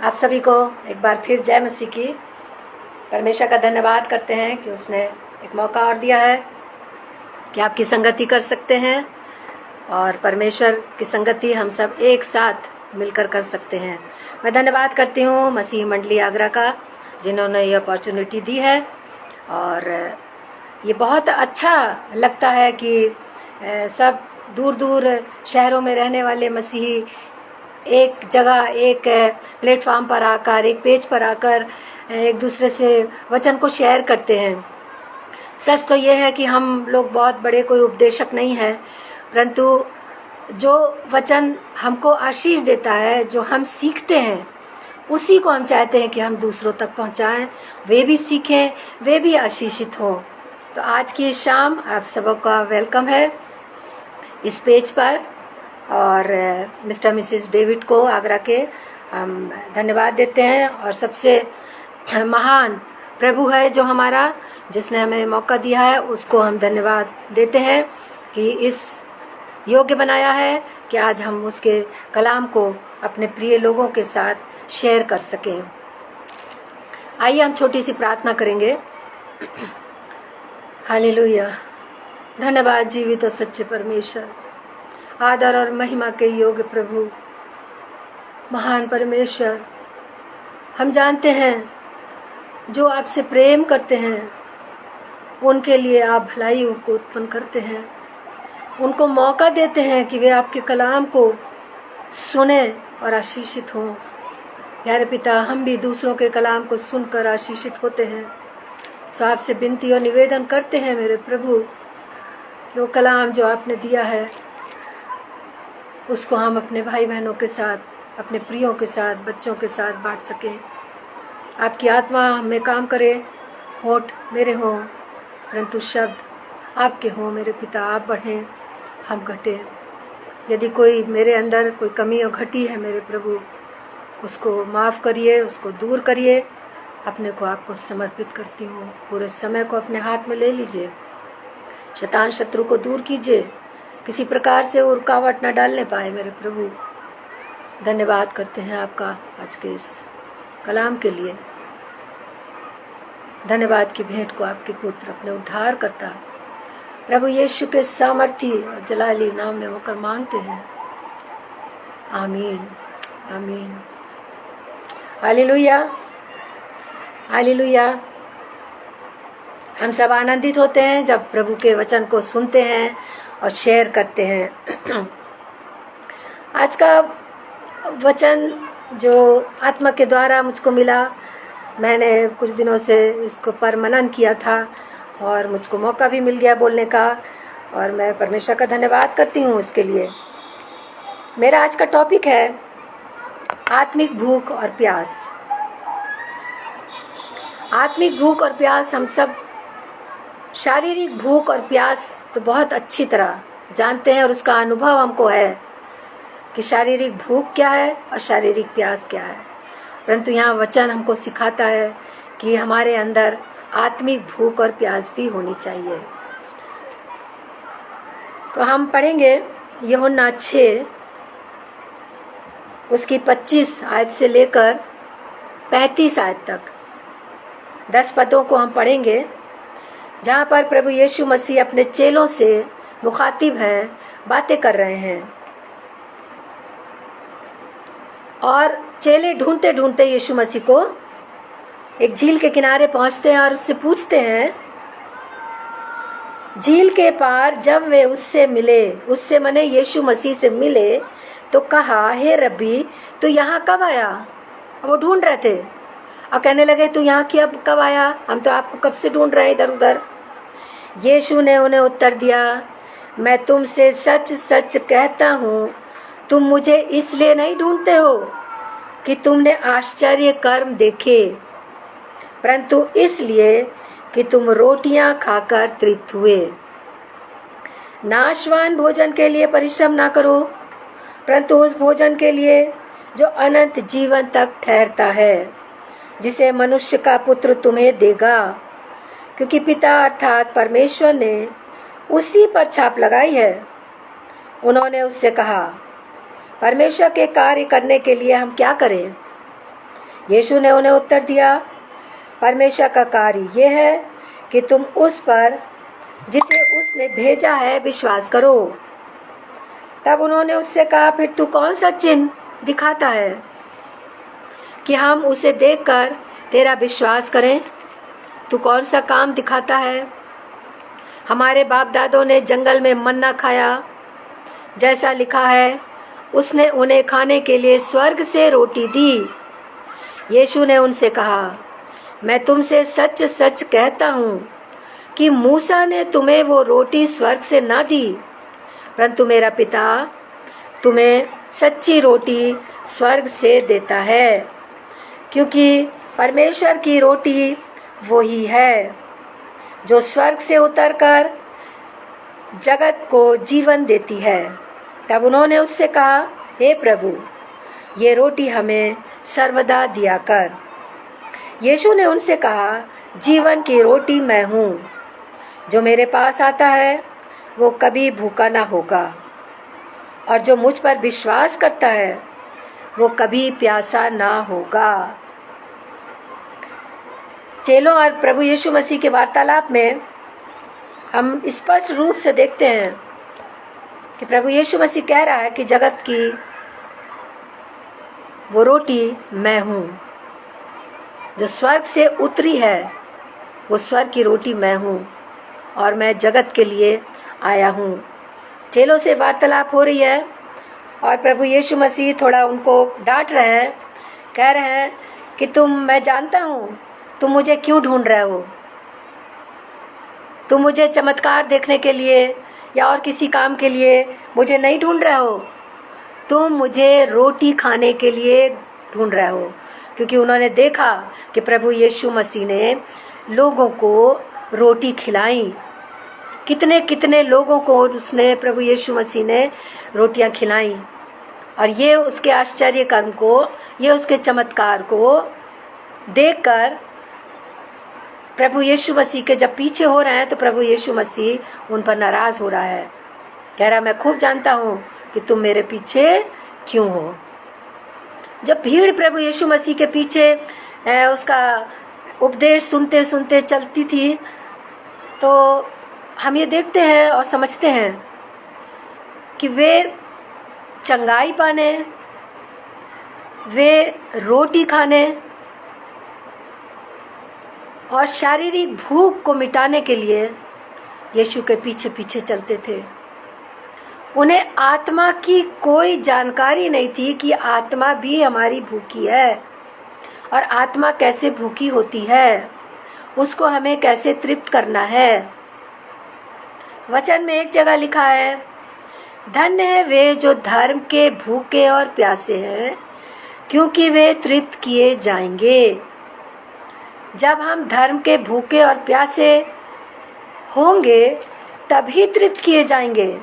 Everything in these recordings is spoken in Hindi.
आप सभी को एक बार फिर जय मसीह की। परमेश्वर का धन्यवाद करते हैं कि उसने एक मौका और दिया है कि आपकी संगति कर सकते हैं और परमेश्वर की संगति हम सब एक साथ मिलकर कर सकते हैं। मैं धन्यवाद करती हूँ मसीह मंडली आगरा का, जिन्होंने ये अपॉर्चुनिटी दी है। और ये बहुत अच्छा लगता है कि सब दूर दूर शहरों में रहने वाले मसीही एक जगह, एक प्लेटफॉर्म पर आकर, एक पेज पर आकर एक दूसरे से वचन को शेयर करते हैं। सच तो ये है कि हम लोग बहुत बड़े कोई उपदेशक नहीं हैं, परंतु जो वचन हमको आशीष देता है, जो हम सीखते हैं, उसी को हम चाहते हैं कि हम दूसरों तक पहुंचाएं, वे भी सीखें, वे भी आशीषित हों। तो आज की शाम आप सबका वेलकम है इस पेज पर। और मिस्टर मिसेस डेविड को आगरा के हम धन्यवाद देते हैं। और सबसे महान प्रभु है जो हमारा, जिसने हमें मौका दिया है, उसको हम धन्यवाद देते हैं कि इस योग्य बनाया है कि आज हम उसके कलाम को अपने प्रिय लोगों के साथ शेयर कर सकें। आइए हम छोटी सी प्रार्थना करेंगे। हालेलुया। धन्यवाद जीवित और सच्चे परमेश्वर, आदर और महिमा के योग्य प्रभु, महान परमेश्वर। हम जानते हैं जो आपसे प्रेम करते हैं उनके लिए आप भलाई को उत्पन्न करते हैं, उनको मौका देते हैं कि वे आपके कलाम को सुने और आशीषित हों। प्यारे पिता, हम भी दूसरों के कलाम को सुनकर आशीषित होते हैं। सो आपसे विनती और निवेदन करते हैं मेरे प्रभु, वो कलाम जो आपने दिया है उसको हम अपने भाई बहनों के साथ, अपने प्रियों के साथ, बच्चों के साथ बांट सकें। आपकी आत्मा हमें काम करे, होठ मेरे हों परंतु शब्द आपके हों। मेरे पिता, आप बढ़ें, हम घटें। यदि कोई मेरे अंदर कोई कमी और घटी है मेरे प्रभु, उसको माफ़ करिए, उसको दूर करिए। अपने को आपको समर्पित करती हूँ। पूरे समय को अपने हाथ में ले लीजिए, शैतान शत्रु को दूर कीजिए, किसी प्रकार से वो रुकावट न डालने पाए मेरे प्रभु। धन्यवाद करते हैं आपका आज के इस कलाम के लिए। धन्यवाद की भेंट को आपके पुत्र, अपने उद्धार करता प्रभु यीशु के सामर्थी और जलाली नाम में होकर मांगते हैं, आमीन आमीन। Hallelujah hallelujah. हम सब आनंदित होते हैं जब प्रभु के वचन को सुनते हैं और शेयर करते हैं। आज का वचन जो आत्मा के द्वारा मुझको मिला, मैंने कुछ दिनों से इसको पर मनन किया था और मुझको मौका भी मिल गया बोलने का, और मैं परमेश्वर का धन्यवाद करती हूँ इसके लिए। मेरा आज का टॉपिक है आत्मिक भूख और प्यास। आत्मिक भूख और प्यास, हम सब शारीरिक भूख और प्यास तो बहुत अच्छी तरह जानते हैं और उसका अनुभव हमको है कि शारीरिक भूख क्या है और शारीरिक प्यास क्या है। परंतु यहाँ वचन हमको सिखाता है कि हमारे अंदर आत्मिक भूख और प्यास भी होनी चाहिए। तो हम पढ़ेंगे यूहन्ना 6 उसकी 25 आयत से लेकर 35 आयत तक 10 पदों को हम पढ़ेंगे, जहाँ पर प्रभु यीशु मसीह अपने चेलों से मुखातिब हैं, बातें कर रहे हैं। और चेले ढूंढते ढूंढते यीशु मसीह को एक झील के किनारे पहुंचते हैं और उससे पूछते हैं। झील के पार जब वे उससे मिले, उससे मने यीशु मसीह से मिले, तो कहा, हे रब्बी, तू यहाँ कब आया? वो ढूंढ रहे थे और कहने लगे, तू यहाँ कब आया? हम तो आपको कब से ढूंढ रहे हैं इधर उधर। यीशु ने उन्हें उत्तर दिया, मैं तुमसे सच सच कहता हूँ, तुम मुझे इसलिए नहीं ढूंढते हो कि तुमने आश्चर्य कर्म देखे, परंतु इसलिए कि तुम रोटियां खाकर तृप्त हुए। नाशवान भोजन के लिए परिश्रम ना करो, परंतु उस भोजन के लिए जो अनंत जीवन तक ठहरता है, जिसे मनुष्य का पुत्र तुम्हें देगा, क्योंकि पिता अर्थात परमेश्वर ने उसी पर छाप लगाई है। उन्होंने उससे कहा, परमेश्वर के कार्य करने के लिए हम क्या करें? यीशु ने उन्हें उत्तर दिया, परमेश्वर का कार्य ये है कि तुम उस पर जिसे उसने भेजा है विश्वास करो। तब उन्होंने उससे कहा, फिर तू कौन सा चिन्ह दिखाता है कि हम उसे देखकर तेरा विश्वास करें? तू कौन सा काम दिखाता है? हमारे बाप दादों ने जंगल में मन्ना खाया, जैसा लिखा है, उसने उन्हें खाने के लिए स्वर्ग से रोटी दी। यीशु ने उनसे कहा, मैं तुमसे सच सच कहता हूँ कि मूसा ने तुम्हें वो रोटी स्वर्ग से ना दी, परंतु मेरा पिता तुम्हें सच्ची रोटी स्वर्ग से देता है, क्योंकि परमेश्वर की रोटी वो ही है जो स्वर्ग से उतरकर जगत को जीवन देती है। तब उन्होंने उससे कहा, हे प्रभु, ये रोटी हमें सर्वदा दिया कर। यीशु ने उनसे कहा, जीवन की रोटी मैं हूँ, जो मेरे पास आता है वो कभी भूखा ना होगा, और जो मुझ पर विश्वास करता है वो कभी प्यासा ना होगा। चेलों और प्रभु यीशु मसीह के वार्तालाप में हम स्पष्ट रूप से देखते हैं कि प्रभु यीशु मसीह कह रहा है कि जगत की वो रोटी मैं हूँ, जो स्वर्ग से उतरी है वो स्वर्ग की रोटी मैं हूँ, और मैं जगत के लिए आया हूँ। चेलों से वार्तालाप हो रही है और प्रभु यीशु मसीह थोड़ा उनको डांट रहे हैं, कह रहे हैं कि मैं जानता हूँ तुम मुझे क्यों ढूंढ रहे हो। तुम मुझे चमत्कार देखने के लिए या और किसी काम के लिए मुझे नहीं ढूंढ रहे हो, तुम मुझे रोटी खाने के लिए ढूंढ रहे हो। क्योंकि उन्होंने देखा कि प्रभु यीशु मसीह ने लोगों को रोटी खिलाई, कितने कितने लोगों को उसने प्रभु यीशु मसीह ने रोटियां खिलाई, और ये उसके आश्चर्य कर्म को, ये उसके चमत्कार को देखकर प्रभु यीशु मसीह के जब पीछे हो रहे हैं तो प्रभु यीशु मसीह उन पर नाराज हो रहा है, कह रहा, मैं खूब जानता हूँ कि तुम मेरे पीछे क्यों हो। जब भीड़ प्रभु यीशु मसीह के पीछे उसका उपदेश सुनते सुनते चलती थी, तो हम ये देखते हैं और समझते हैं कि वे चंगाई पाने, वे रोटी खाने और शारीरिक भूख को मिटाने के लिए यीशु के पीछे पीछे चलते थे। उन्हें आत्मा की कोई जानकारी नहीं थी कि आत्मा भी हमारी भूखी है, और आत्मा कैसे भूखी होती है, उसको हमें कैसे तृप्त करना है। वचन में एक जगह लिखा है, धन्य है वे जो धर्म के भूखे और प्यासे हैं, क्योंकि वे तृप्त किए जाएंगे। जब हम धर्म के भूखे और प्यासे होंगे तभी तृप्त किए जाएंगे,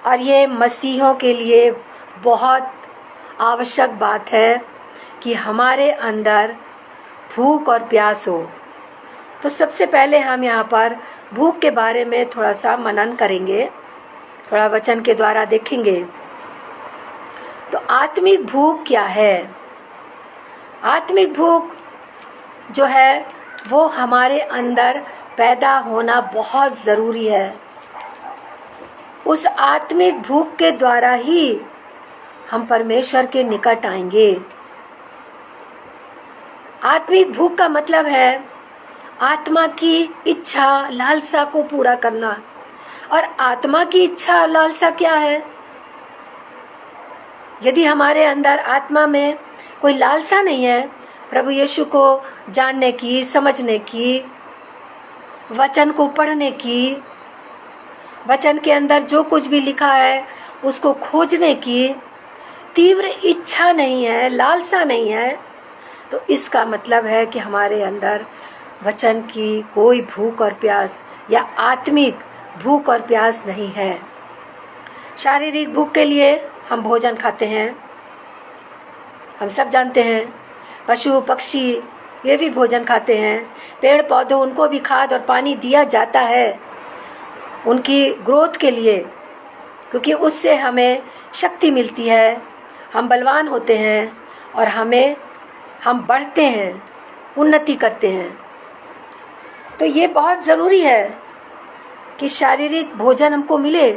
और ये मसीहों के लिए बहुत आवश्यक बात है कि हमारे अंदर भूख और प्यास हो। तो सबसे पहले हम यहाँ पर भूख के बारे में थोड़ा सा मनन करेंगे, थोड़ा वचन के द्वारा देखेंगे। तो आत्मिक भूख क्या है? आत्मिक भूख जो है वो हमारे अंदर पैदा होना बहुत ज़रूरी है। उस आत्मिक भूख के द्वारा ही हम परमेश्वर के निकट आएंगे। आत्मिक भूख का मतलब है आत्मा की इच्छा लालसा को पूरा करना। और आत्मा की इच्छा लालसा क्या है? यदि हमारे अंदर आत्मा में कोई लालसा नहीं है प्रभु यीशु को जानने की, समझने की, वचन को पढ़ने की, वचन के अंदर जो कुछ भी लिखा है उसको खोजने की तीव्र इच्छा नहीं है, लालसा नहीं है, तो इसका मतलब है कि हमारे अंदर वचन की कोई भूख और प्यास या आत्मिक भूख और प्यास नहीं है। शारीरिक भूख के लिए हम भोजन खाते हैं, हम सब जानते हैं। पशु पक्षी ये भी भोजन खाते हैं, पेड़ पौधे उनको भी खाद और पानी दिया जाता है उनकी ग्रोथ के लिए, क्योंकि उससे हमें शक्ति मिलती है, हम बलवान होते हैं और हमें हम बढ़ते हैं, उन्नति करते हैं। तो ये बहुत ज़रूरी है कि शारीरिक भोजन हमको मिले,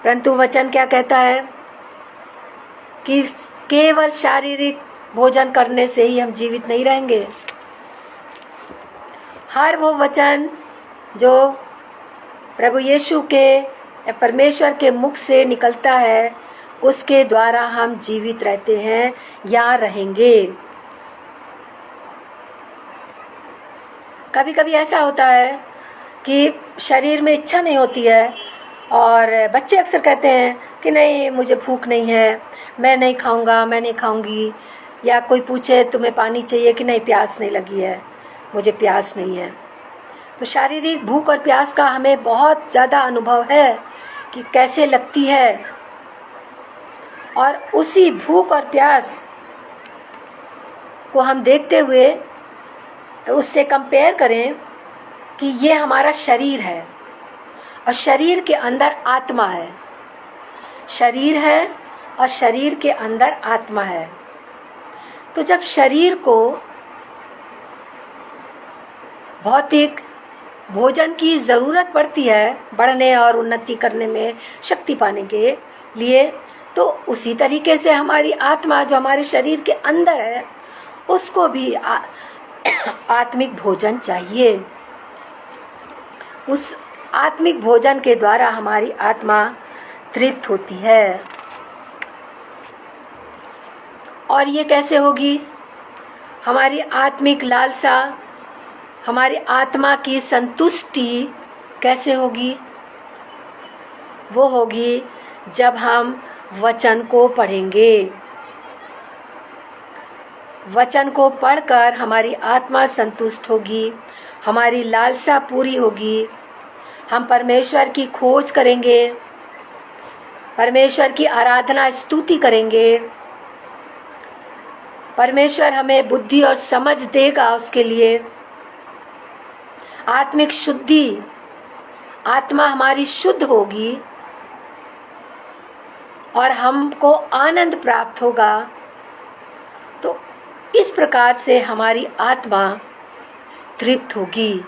परंतु वचन क्या कहता है कि केवल शारीरिक भोजन करने से ही हम जीवित नहीं रहेंगे। हर वो वचन जो प्रभु यीशु के या परमेश्वर के मुख से निकलता है, उसके द्वारा हम जीवित रहते हैं या रहेंगे। कभी कभी ऐसा होता है कि शरीर में इच्छा नहीं होती है और बच्चे अक्सर कहते हैं कि नहीं, मुझे भूख नहीं है, मैं नहीं खाऊंगा, मैं नहीं खाऊंगी। या कोई पूछे तुम्हें पानी चाहिए कि नहीं, प्यास नहीं लगी है, मुझे प्यास नहीं है। तो शारीरिक भूख और प्यास का हमें बहुत ज़्यादा अनुभव है कि कैसे लगती है, और उसी भूख और प्यास को हम देखते हुए उससे कंपेयर करें कि ये हमारा शरीर है और शरीर के अंदर आत्मा है। शरीर है और शरीर के अंदर आत्मा है। तो जब शरीर को भौतिक भोजन की ज़रूरत पड़ती है बढ़ने और उन्नति करने में, शक्ति पाने के लिए, तो उसी तरीके से हमारी आत्मा जो हमारे शरीर के अंदर है, उसको भी आत्मिक भोजन चाहिए। उस आत्मिक भोजन के द्वारा हमारी आत्मा तृप्त होती है। और ये कैसे होगी? हमारी आत्मिक लालसा, हमारी आत्मा की संतुष्टि कैसे होगी? वो होगी जब हम वचन को पढ़ेंगे। वचन को पढ़कर हमारी आत्मा संतुष्ट होगी, हमारी लालसा पूरी होगी। हम परमेश्वर की खोज करेंगे, परमेश्वर की आराधना स्तुति करेंगे। परमेश्वर हमें बुद्धि और समझ देगा उसके लिए। आत्मिक शुद्धि, आत्मा हमारी शुद्ध होगी और हमको आनंद प्राप्त होगा। तो इस प्रकार से हमारी आत्मा तृप्त होगी।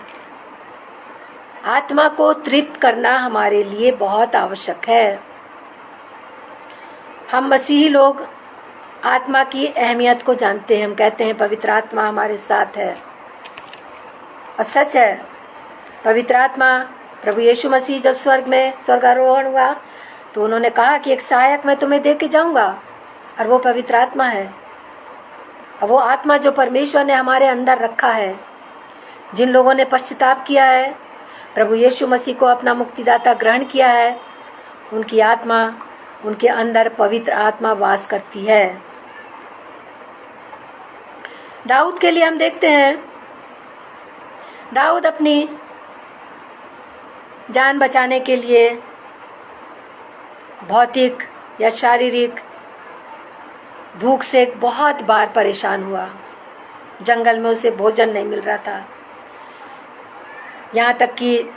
आत्मा को तृप्त करना हमारे लिए बहुत आवश्यक है। हम मसीही लोग आत्मा की अहमियत को जानते हैं। हम कहते हैं पवित्र आत्मा हमारे साथ है, और सच है। पवित्र आत्मा, प्रभु यीशु मसीह जब स्वर्ग में स्वर्गारोहण हुआ तो उन्होंने कहा कि एक सहायक मैं तुम्हें दे के जाऊंगा, और वो पवित्र आत्मा है। और वो आत्मा जो परमेश्वर ने हमारे अंदर रखा है, जिन लोगों ने पश्चाताप किया है, प्रभु यीशु मसीह को अपना मुक्तिदाता ग्रहण किया है, उनकी आत्मा, उनके अंदर पवित्र आत्मा वास करती है। दाऊद के लिए हम देखते हैं, दाऊद अपनी जान बचाने के लिए भौतिक या शारीरिक भूख से बहुत बार परेशान हुआ। जंगल में उसे भोजन नहीं मिल रहा था, यहाँ तक कि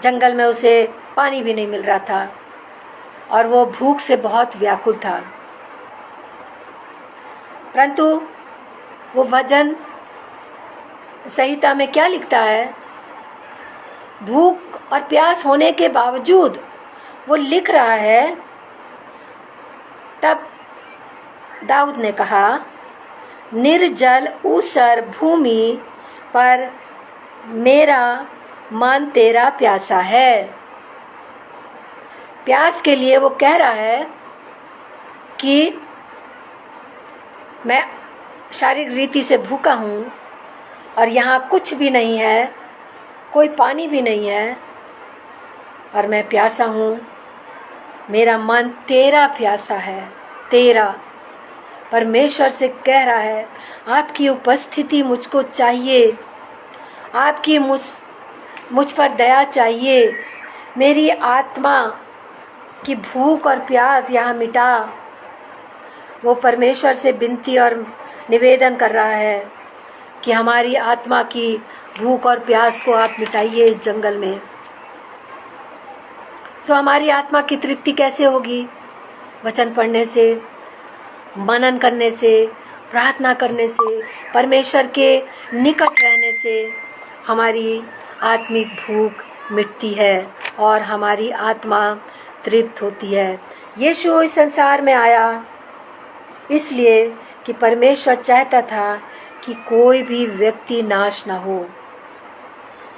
जंगल में उसे पानी भी नहीं मिल रहा था, और वो भूख से बहुत व्याकुल था। परंतु वो भजन संहिता में क्या लिखता है? भूख और प्यास होने के बावजूद वो लिख रहा है, तब दाऊद ने कहा, निर्जल ऊसर भूमि पर मेरा मन तेरा प्यासा है। प्यास के लिए वो कह रहा है कि मैं शारीरिक रीति से भूखा हूँ और यहाँ कुछ भी नहीं है, कोई पानी भी नहीं है, और मैं प्यासा हूँ। मेरा मन तेरा प्यासा है, तेरा। परमेश्वर से कह रहा है, आपकी उपस्थिति मुझको चाहिए, आपकी मुझ पर दया चाहिए। मेरी आत्मा की भूख और प्यास यहाँ मिटा। वो परमेश्वर से विनती और निवेदन कर रहा है कि हमारी आत्मा की भूख और प्यास को आप मिटाइए इस जंगल में। सो हमारी आत्मा की तृप्ति कैसे होगी? वचन पढ़ने से, मनन करने से, प्रार्थना करने से, परमेश्वर के निकट रहने से हमारी आत्मिक भूख मिटती है और हमारी आत्मा तृप्त होती है। यीशु इस संसार में आया इसलिए कि परमेश्वर चाहता था कि कोई भी व्यक्ति नाश ना हो।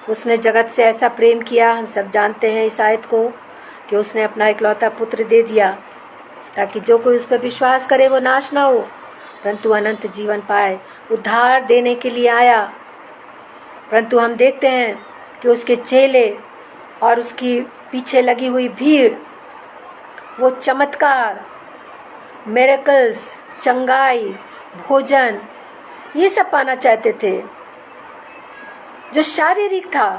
उसने जगत से ऐसा प्रेम किया, हम सब जानते हैं इस आयत को, कि उसने अपना इकलौता पुत्र दे दिया ताकि जो कोई उस पर विश्वास करे वो नाश ना हो परंतु अनंत जीवन पाए। उद्धार देने के लिए आया। परंतु हम देखते हैं कि उसके चेले और उसकी पीछे लगी हुई भीड़ वो चमत्कार, मिरेकल्स, चंगाई, भोजन, ये सब पाना चाहते थे जो शारीरिक था।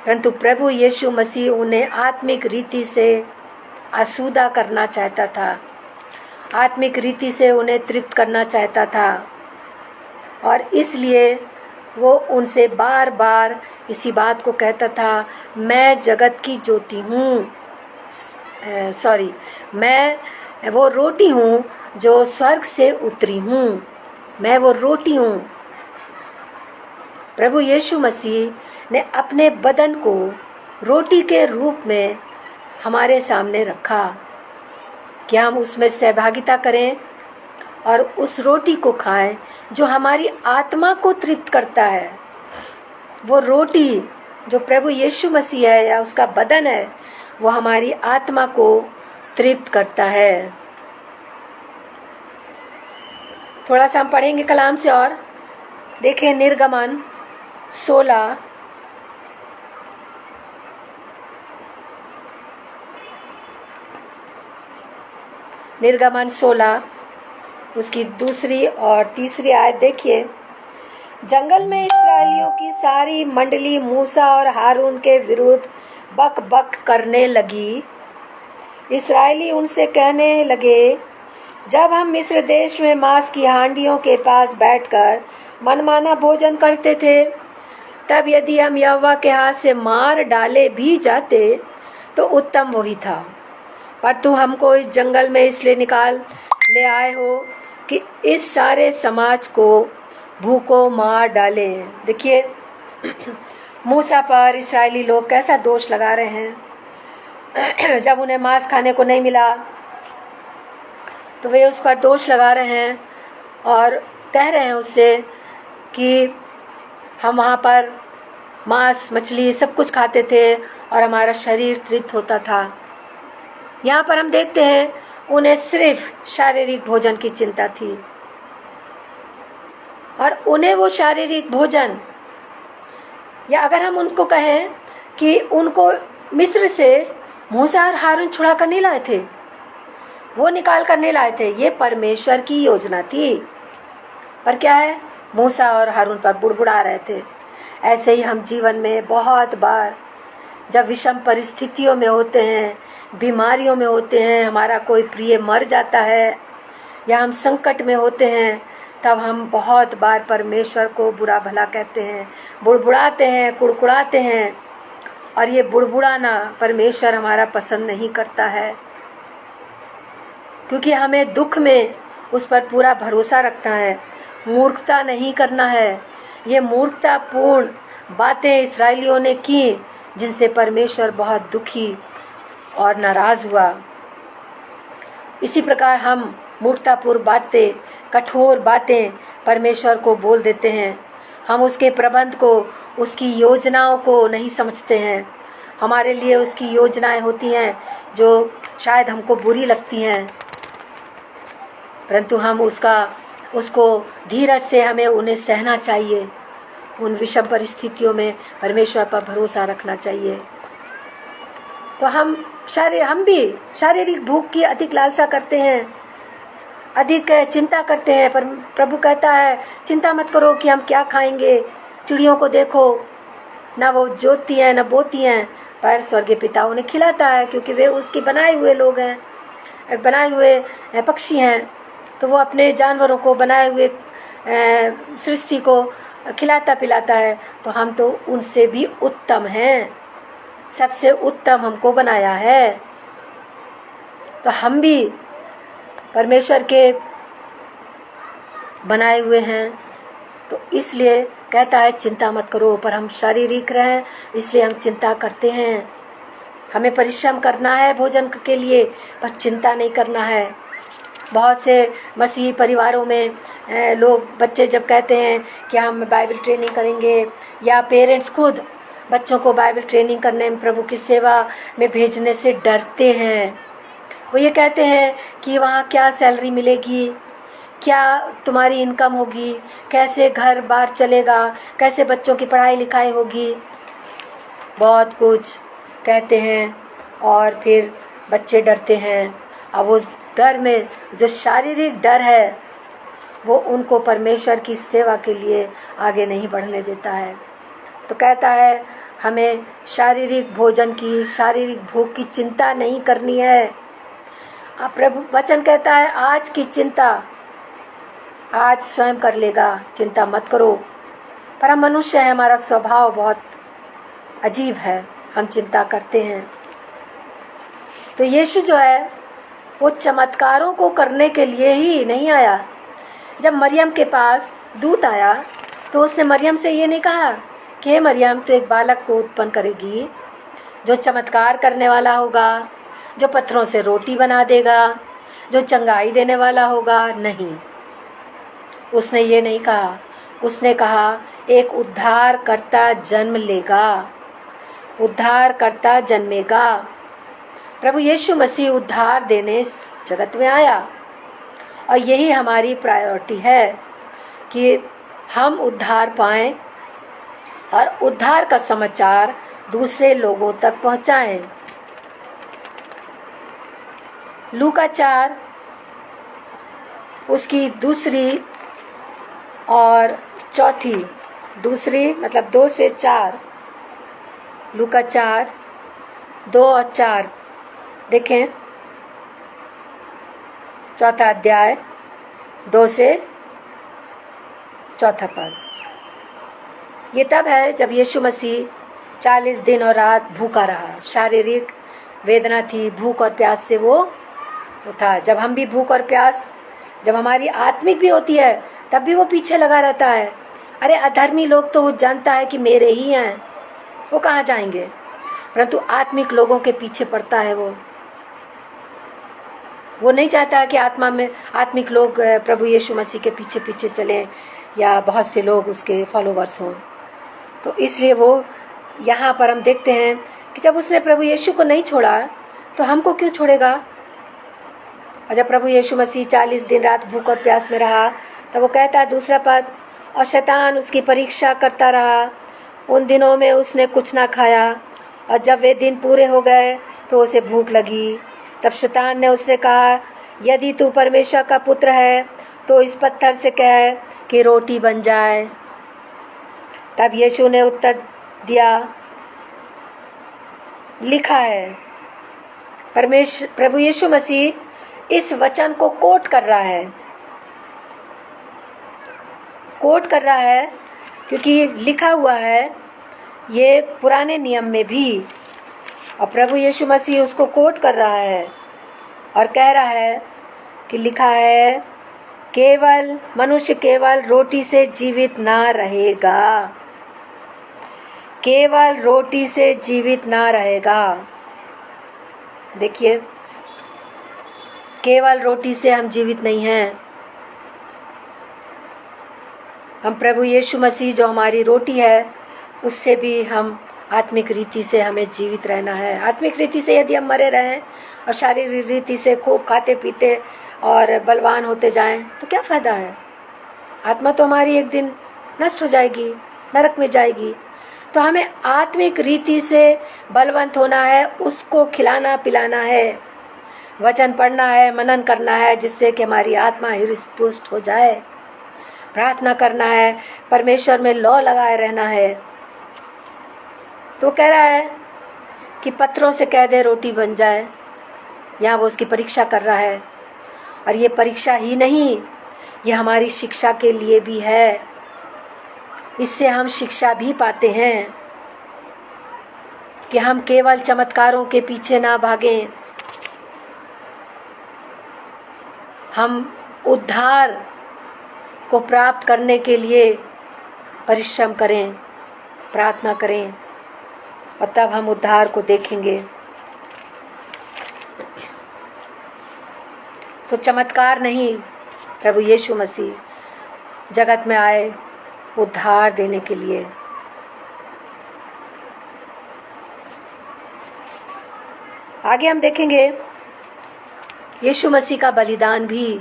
परंतु प्रभु यीशु मसीह उन्हें आत्मिक रीति से आसूदा करना चाहता था, आत्मिक रीति से उन्हें तृप्त करना चाहता था और इसलिए वो उनसे बार बार इसी बात को कहता था, मैं जगत की ज्योति हूँ, मैं वो रोटी हूँ जो स्वर्ग से उतरी हूँ, मैं वो रोटी हूँ। प्रभु यीशु मसीह ने अपने बदन को रोटी के रूप में हमारे सामने रखा कि हम उसमें सहभागिता करें और उस रोटी को खाएं जो हमारी आत्मा को तृप्त करता है। वो रोटी जो प्रभु यीशु मसीह है या उसका बदन है वो हमारी आत्मा को तृप्त करता है। थोड़ा सा हम पढ़ेंगे कलाम से और देखें निर्गमन 16 उसकी दूसरी और तीसरी आयत देखिए। जंगल में इस्राएलियों की सारी मंडली मूसा और हारून के विरुद्ध बक बक करने लगी। इस्राएली उनसे कहने लगे, जब हम मिस्र देश में मांस की हांडियों के पास बैठकर मनमाना भोजन करते थे, तब यदि हम यहोवा के हाथ से मार डाले भी जाते तो उत्तम वही था। पर तू हमको इस जंगल में इसलिए निकाल ले आए हो कि इस सारे समाज को भूखों मार डाले। देखिए मूसा पर इस्राएली लोग कैसा दोष लगा रहे हैं। जब उन्हें मांस खाने को नहीं मिला तो वे उस पर दोष लगा रहे हैं और कह रहे हैं उससे कि हम वहाँ पर मांस मछली सब कुछ खाते थे और हमारा शरीर तृप्त होता था। यहाँ पर हम देखते हैं उन्हें सिर्फ शारीरिक भोजन की चिंता थी और उन्हें वो शारीरिक भोजन, या अगर हम उनको कहें कि उनको मिस्र से मूसा और हारून छुड़ा कर नहीं लाए थे, वो निकाल कर नहीं लाए थे, ये परमेश्वर की योजना थी। पर क्या है, मूसा और हारून पर बुड़बुड़ा रहे थे। ऐसे ही हम जीवन में बहुत बार जब विषम परिस्थितियों में होते हैं, बीमारियों में होते हैं, हमारा कोई प्रिय मर जाता है या हम संकट में होते हैं, तब हम बहुत बार परमेश्वर को बुरा भला कहते हैं, बुड़बुड़ाते हैं, कुड़कुड़ाते हैं। और ये बुड़बुड़ाना परमेश्वर हमारा पसंद नहीं करता है, क्योंकि हमें दुख में उस पर पूरा भरोसा रखना है, मूर्खता नहीं करना है। ये मूर्खतापूर्ण बातें इस्राएलियों ने की जिनसे परमेश्वर बहुत दुखी और नाराज हुआ। इसी प्रकार हम मूर्खतापूर्ण बातें, कठोर बातें परमेश्वर को बोल देते हैं। हम उसके प्रबंध को, उसकी योजनाओं को नहीं समझते हैं। हमारे लिए उसकी योजनाएं होती हैं जो शायद हमको बुरी लगती हैं, परंतु हम उसको धीरज से हमें उन्हें सहना चाहिए। उन विषम परिस्थितियों में परमेश्वर पर भरोसा रखना चाहिए। तो हम भी शारीरिक भूख की अधिक लालसा करते हैं, अधिक चिंता करते हैं। पर प्रभु कहता है, चिंता मत करो कि हम क्या खाएंगे। चिड़ियों को देखो, ना वो जोतती हैं ना बोती हैं, पर स्वर्गीय पिता उन्हें खिलाता है, क्योंकि वे उसके बनाए हुए लोग हैं, बनाए हुए पक्षी हैं। तो वो अपने जानवरों को, बनाए हुए सृष्टि को खिलाता पिलाता है। तो हम तो उनसे भी उत्तम हैं, सबसे उत्तम हमको बनाया है। तो हम भी परमेश्वर के बनाए हुए हैं। तो इसलिए कहता है चिंता मत करो, पर हम शारीरिक रहें इसलिए हम चिंता करते हैं। हमें परिश्रम करना है भोजन के लिए, पर चिंता नहीं करना है। बहुत से मसीही परिवारों में लोग, बच्चे जब कहते हैं कि हम बाइबल ट्रेनिंग करेंगे, या पेरेंट्स खुद बच्चों को बाइबल ट्रेनिंग करने में, प्रभु की सेवा में भेजने से डरते हैं। वो ये कहते हैं कि वहाँ क्या सैलरी मिलेगी, क्या तुम्हारी इनकम होगी, कैसे घर बार चलेगा, कैसे बच्चों की पढ़ाई लिखाई होगी, बहुत कुछ कहते हैं और फिर बच्चे डरते हैं। अब उस डर में, जो शारीरिक डर है, वो उनको परमेश्वर की सेवा के लिए आगे नहीं बढ़ने देता है। तो कहता है हमें शारीरिक भोजन की, शारीरिक भूख की चिंता नहीं करनी है। अब प्रभु वचन कहता है आज की चिंता आज स्वयं कर लेगा, चिंता मत करो। पर हम मनुष्य हैं, हमारा स्वभाव बहुत अजीब है, हम चिंता करते हैं। तो यीशु जो है वो चमत्कारों को करने के लिए ही नहीं आया। जब मरियम के पास दूत आया तो उसने मरियम से ये नहीं कहा कि हे मरियम, तो एक बालक को उत्पन्न करेगी जो चमत्कार करने वाला होगा, जो पत्थरों से रोटी बना देगा, जो चंगाई देने वाला होगा। नहीं, उसने ये नहीं कहा। उसने कहा एक उद्धारकर्ता जन्म लेगा, उद्धारकर्ता जन्मेगा। प्रभु यीशु मसीह उद्धार देने जगत में आया, और यही हमारी प्रायोरिटी है कि हम उद्धार पाएं और उद्धार का समाचार दूसरे लोगों तक पहुंचाएं। लूका 4 उसकी दूसरी और चौथी, दूसरी मतलब 2 से 4, लूका 4 2 और 4 देखें। चौथा अध्याय 2 से 4 पद। ये तब है जब यीशु मसीह 40 दिन और रात भूखा रहा। शारीरिक वेदना थी, भूख और प्यास से वो था। जब हम भी भूख और प्यास, जब हमारी आत्मिक भी होती है, तब भी वो पीछे लगा रहता है। अरे अधर्मी लोग तो वो जानता है कि मेरे ही हैं, वो कहाँ जाएंगे, परंतु आत्मिक लोगों के पीछे पड़ता है। वो नहीं चाहता कि आत्मिक लोग प्रभु यीशु मसीह के पीछे पीछे चलें या बहुत से लोग उसके फॉलोवर्स हों। तो इसलिए वो यहाँ पर हम देखते हैं कि जब उसने प्रभु यीशु को नहीं छोड़ा तो हमको क्यों छोड़ेगा। और जब प्रभु यीशु मसीह 40 दिन रात भूख और प्यास में रहा, तब वो कहता है दूसरा पद, और शैतान उसकी परीक्षा करता रहा। उन दिनों में उसने कुछ ना खाया, और जब वे दिन पूरे हो गए तो उसे भूख लगी। तब शैतान ने उससे कहा, यदि तू परमेश्वर का पुत्र है तो इस पत्थर से कह कि रोटी बन जाए। तब यीशु ने उत्तर दिया, लिखा है। प्रभु यीशु मसीह इस वचन को कोट कर रहा है, क्योंकि लिखा हुआ है ये पुराने नियम में भी, और प्रभु यीशु मसीह उसको कोट कर रहा है और कह रहा है कि लिखा है, मनुष्य केवल रोटी से जीवित ना रहेगा, केवल रोटी से जीवित ना रहेगा। देखिए, केवल रोटी से हम जीवित नहीं हैं। हम प्रभु यीशु मसीह जो हमारी रोटी है, उससे भी हम आत्मिक रीति से हमें जीवित रहना है। आत्मिक रीति से यदि हम मरे रहें और शारीरिक रीति से खूब खाते पीते और बलवान होते जाएं तो क्या फ़ायदा है। आत्मा तो हमारी एक दिन नष्ट हो जाएगी, नरक में जाएगी। तो हमें आत्मिक रीति से बलवंत होना है, उसको खिलाना पिलाना है, वचन पढ़ना है, मनन करना है, जिससे कि हमारी आत्मा हृष्ट-पुष्ट हो जाए। प्रार्थना करना है, परमेश्वर में लौ लगाए रहना है। तो कह रहा है कि पत्थरों से कह दे रोटी बन जाए। यहाँ वो उसकी परीक्षा कर रहा है, और ये परीक्षा ही नहीं, ये हमारी शिक्षा के लिए भी है। इससे हम शिक्षा भी पाते हैं कि हम केवल चमत्कारों के पीछे ना भागें, हम उद्धार को प्राप्त करने के लिए परिश्रम करें, प्रार्थना करें, और तब हम उद्धार को देखेंगे। सो चमत्कार नहीं, प्रभु यीशु मसीह जगत में आए उद्धार देने के लिए। आगे हम देखेंगे यीशु मसीह का बलिदान भी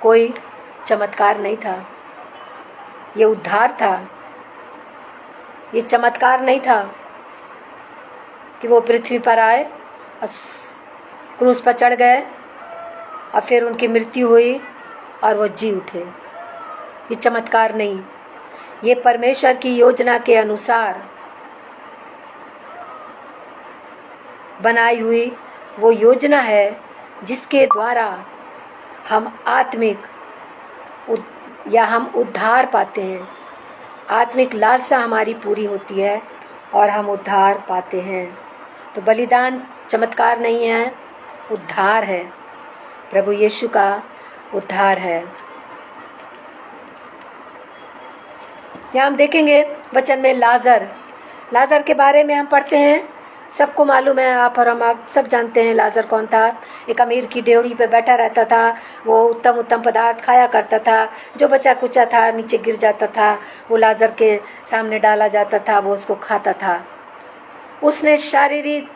कोई चमत्कार नहीं था, ये उद्धार था। ये चमत्कार नहीं था कि वो पृथ्वी पर आए और क्रूस पर चढ़ गए और फिर उनकी मृत्यु हुई और वो जी उठे। ये चमत्कार नहीं, ये परमेश्वर की योजना के अनुसार बनाई हुई वो योजना है जिसके द्वारा हम आत्मिक या हम उद्धार पाते हैं। आत्मिक लालसा हमारी पूरी होती है और हम उद्धार पाते हैं। तो बलिदान चमत्कार नहीं है, उद्धार है, प्रभु यीशु का उद्धार है। यहाँ हम देखेंगे वचन में लाजर के बारे में हम पढ़ते हैं। सबको मालूम है, आप और हम आप सब जानते हैं लाजर कौन था। एक अमीर की ड्योढ़ी पे बैठा रहता था, वो उत्तम उत्तम पदार्थ खाया करता था। जो बचा कुचा था नीचे गिर जाता था, वो लाजर के सामने डाला जाता था, वो उसको खाता था। उसने शारीरिक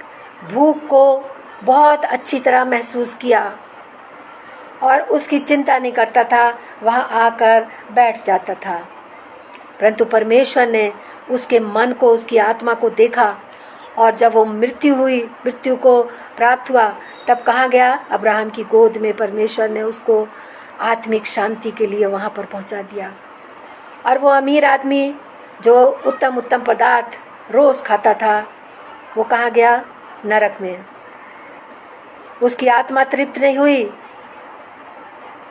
भूख को बहुत अच्छी तरह महसूस किया और उसकी चिंता नहीं करता था, वहाँ आकर बैठ जाता था। परंतु परमेश्वर ने उसके मन को, उसकी आत्मा को देखा और जब वो मृत्यु को प्राप्त हुआ, तब कहाँ गया? अब्राहम की गोद में परमेश्वर ने उसको आत्मिक शांति के लिए वहाँ पर पहुँचा दिया। और वो अमीर आदमी जो उत्तम उत्तम पदार्थ रोज़ खाता था, वो कहाँ गया? नरक में। उसकी आत्मा तृप्त नहीं हुई,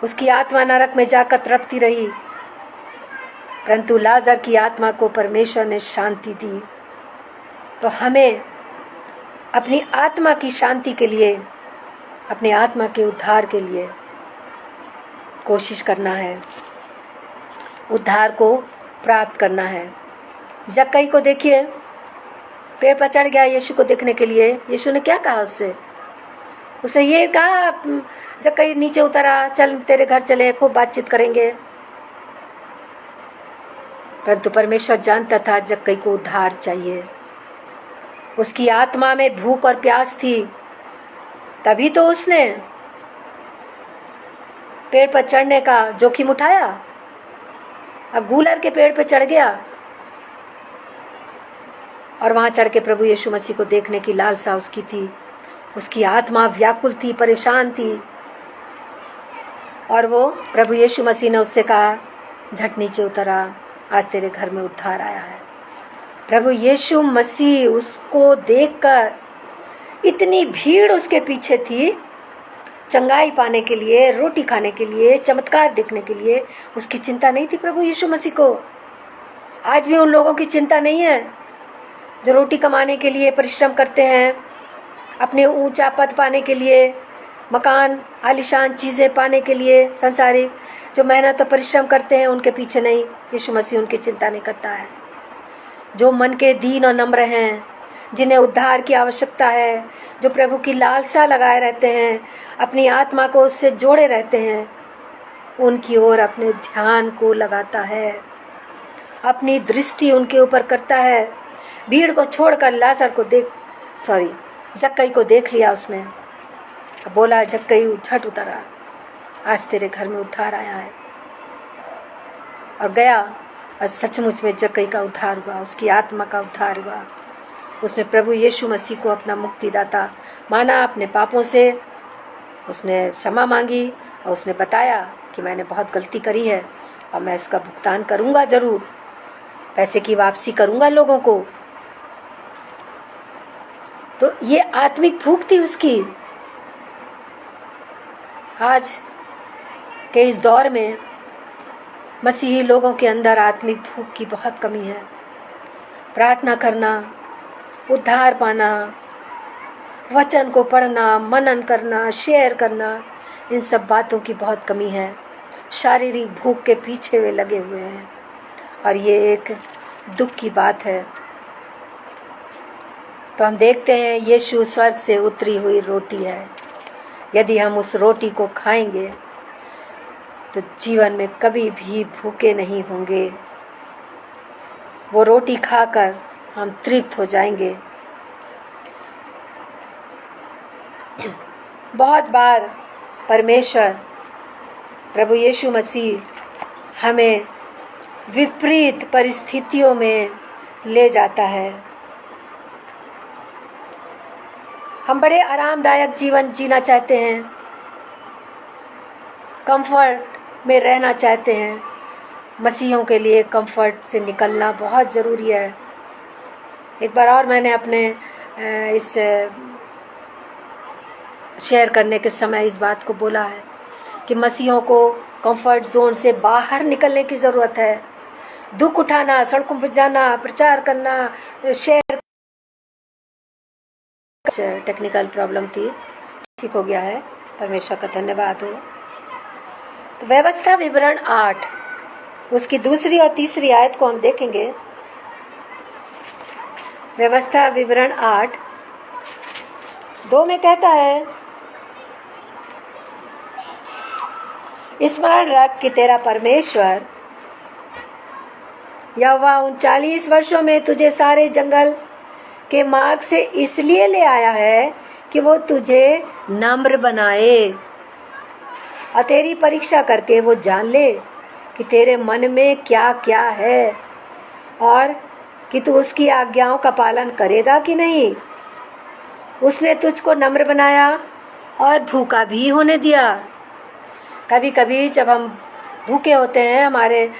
उसकी आत्मा नरक में जाकर तड़पती रही। परंतु लाजर की आत्मा को परमेश्वर ने शांति दी। तो हमें अपनी आत्मा की शांति के लिए, अपनी आत्मा के उद्धार के लिए कोशिश करना है, उद्धार को प्राप्त करना है। जक्कई को देखिए, पेड़ पर चढ़ गया यीशु को देखने के लिए। यीशु ने क्या कहा उसे ये कहा, जक्कई नीचे उतरा, चल तेरे घर चले, खूब बातचीत करेंगे। परंतु परमेश्वर जानता था जक्कई को उद्धार चाहिए, उसकी आत्मा में भूख और प्यास थी। तभी तो उसने पेड़ पर चढ़ने का जोखिम उठाया और गूलर के पेड़ पर चढ़ गया और वहां चढ़ के प्रभु यीशु मसीह को देखने की लालसा उसकी थी। उसकी आत्मा व्याकुल थी, परेशान थी। और वो प्रभु यीशु मसीह ने उससे कहा, झट नीचे उतरा, आज तेरे घर में उद्धार आया है। प्रभु यीशु मसीह उसको देखकर, इतनी भीड़ उसके पीछे थी, चंगाई पाने के लिए, रोटी खाने के लिए, चमत्कार देखने के लिए, उसकी चिंता नहीं थी प्रभु यीशु मसीह को। आज भी उन लोगों की चिंता नहीं है जो रोटी कमाने के लिए परिश्रम करते हैं, अपने ऊंचा पद पाने के लिए, मकान, आलीशान चीज़ें पाने के लिए, संसारिक जो मेहनत और परिश्रम करते हैं, उनके पीछे नहीं। यीशु मसीह उनकी चिंता नहीं करता है। जो मन के दीन और नम्र हैं, जिन्हें उद्धार की आवश्यकता है, जो प्रभु की लालसा लगाए रहते हैं, अपनी आत्मा को उससे जोड़े रहते हैं, उनकी ओर अपने ध्यान को लगाता है, अपनी दृष्टि उनके ऊपर करता है। भीड़ को छोड़कर लाजर को जक्कई को देख लिया उसने, बोला, जक्कई झट उतरा, आज तेरे घर में उद्धार आया है। और गया और सचमुच में जक्कई का उद्धार हुआ, उसकी आत्मा का उद्धार हुआ। उसने प्रभु यीशु मसीह को अपना मुक्तिदाता माना, अपने पापों से उसने क्षमा मांगी और उसने बताया कि मैंने बहुत गलती करी है और मैं इसका भुगतान करूँगा, ज़रूर पैसे की वापसी करूँगा लोगों को। तो ये आत्मिक भूख थी उसकी। आज के इस दौर में मसीही लोगों के अंदर आत्मिक भूख की बहुत कमी है। प्रार्थना करना, उद्धार पाना, वचन को पढ़ना, मनन करना, शेयर करना, इन सब बातों की बहुत कमी है। शारीरिक भूख के पीछे वे लगे हुए हैं, और ये एक दुख की बात है। तो हम देखते हैं यीशु स्वर्ग से उतरी हुई रोटी है। यदि हम उस रोटी को खाएंगे तो जीवन में कभी भी भूखे नहीं होंगे। वो रोटी खाकर हम तृप्त हो जाएंगे। बहुत बार परमेश्वर प्रभु यीशु मसीह हमें विपरीत परिस्थितियों में ले जाता है। हम बड़े आरामदायक जीवन जीना चाहते हैं, कंफर्ट में रहना चाहते हैं। मसीहों के लिए कंफर्ट से निकलना बहुत ज़रूरी है। एक बार और मैंने अपने इस शेयर करने के समय इस बात को बोला है कि मसीहों को कंफर्ट जोन से बाहर निकलने की ज़रूरत है। दुख उठाना, सड़कों पर जाना, प्रचार करना, शेयर, टेक्निकल प्रॉब्लम थी, ठीक हो गया है, परमेश्वर का धन्यवाद हो। तो व्यवस्था विवरण 8 उसकी दूसरी और तीसरी आयत को हम देखेंगे। व्यवस्था विवरण 8:2 में कहता है, स्मरण रख कि तेरा परमेश्वर यहोवा उन 40 वर्षों में तुझे सारे जंगल के मार्ग से इसलिए ले आया है कि वो तुझे नम्र बनाए और तेरी परीक्षा करके वो जान ले कि तेरे मन में क्या क्या है और कि तू उसकी आज्ञाओं का पालन करेगा कि नहीं। उसने तुझको नम्र बनाया और भूखा भी होने दिया। कभी कभी जब हम भूखे होते हैं, हमारे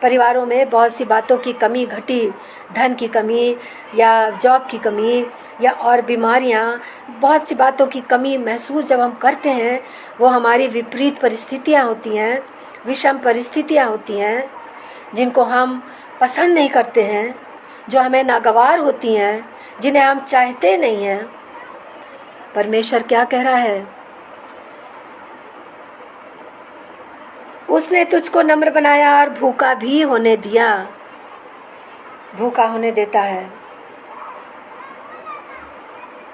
परिवारों में बहुत सी बातों की कमी घटी, धन की कमी या जॉब की कमी या और बीमारियां, बहुत सी बातों की कमी महसूस जब हम करते हैं, वो हमारी विपरीत परिस्थितियां होती हैं, विषम परिस्थितियां होती हैं जिनको हम पसंद नहीं करते हैं, जो हमें नागवार होती हैं, जिन्हें हम चाहते नहीं हैं। परमेश्वर क्या कह रहा है? उसने तुझको नम्र बनाया और भूखा भी होने दिया। भूखा होने देता है।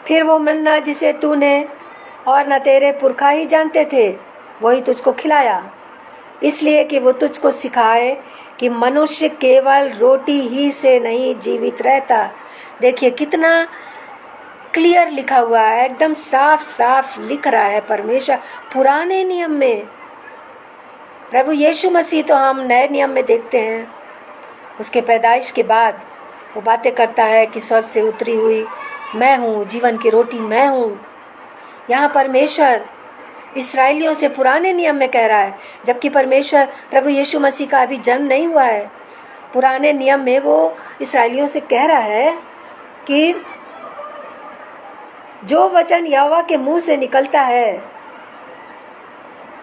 फिर वो मन्ना जिसे तूने और न तेरे पुरखा ही जानते थे, वही तुझको खिलाया, इसलिए कि वो तुझको सिखाए कि मनुष्य केवल रोटी ही से नहीं जीवित रहता। देखिए कितना क्लियर लिखा हुआ है, एकदम साफ साफ लिख रहा है परमेश्वर। पुराने नियम में प्रभु यीशु मसीह तो हम नए नियम में देखते हैं, उसके पैदाइश के बाद वो बातें करता है कि स्वर्ग से उतरी हुई मैं हूँ, जीवन की रोटी मैं हूँ। यहाँ परमेश्वर इस्राएलियों से पुराने नियम में कह रहा है, जबकि परमेश्वर प्रभु यीशु मसीह का अभी जन्म नहीं हुआ है। पुराने नियम में वो इस्राएलियों से कह रहा है कि जो वचन यहोवा के मुंह से निकलता है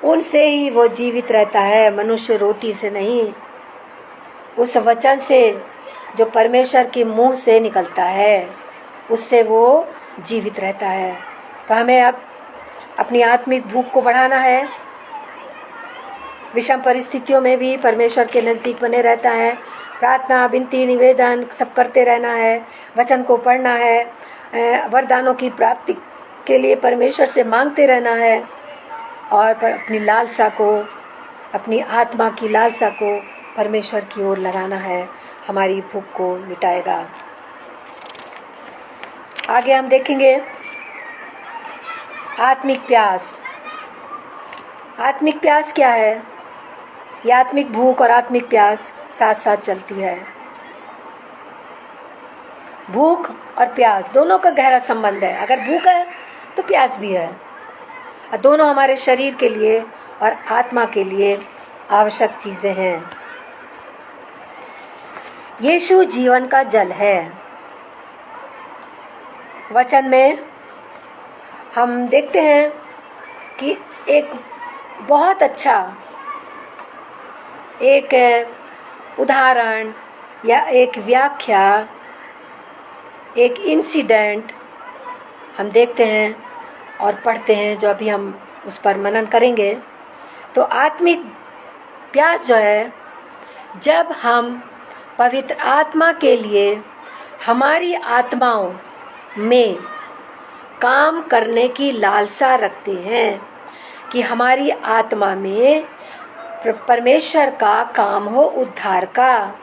उनसे ही वो जीवित रहता है, मनुष्य रोटी से नहीं। उस वचन से जो परमेश्वर के मुंह से निकलता है उससे वो जीवित रहता है। तो हमें अब अपनी आत्मिक भूख को बढ़ाना है। विषम परिस्थितियों में भी परमेश्वर के नज़दीक बने रहता है। प्रार्थना, विनती, निवेदन सब करते रहना है। वचन को पढ़ना है। वरदानों की प्राप्ति के लिए परमेश्वर से मांगते रहना है और अपनी लालसा को, अपनी आत्मा की लालसा को परमेश्वर की ओर लगाना है। हमारी भूख को मिटाएगा। आगे हम देखेंगे आत्मिक प्यास। आत्मिक प्यास क्या है? ये आत्मिक भूख और आत्मिक प्यास साथ साथ चलती है। भूख और प्यास दोनों का गहरा संबंध है। अगर भूख है तो प्यास भी है, और दोनों हमारे शरीर के लिए और आत्मा के लिए आवश्यक चीज़ें हैं। यीशु जीवन का जल है। वचन में हम देखते हैं कि एक बहुत अच्छा एक उदाहरण या एक व्याख्या, एक इंसिडेंट हम देखते हैं और पढ़ते हैं, जो अभी हम उस पर मनन करेंगे। तो आत्मिक प्यास जो है, जब हम पवित्र आत्मा के लिए हमारी आत्माओं में काम करने की लालसा रखते हैं कि हमारी आत्मा में परमेश्वर का काम हो, उद्धार का,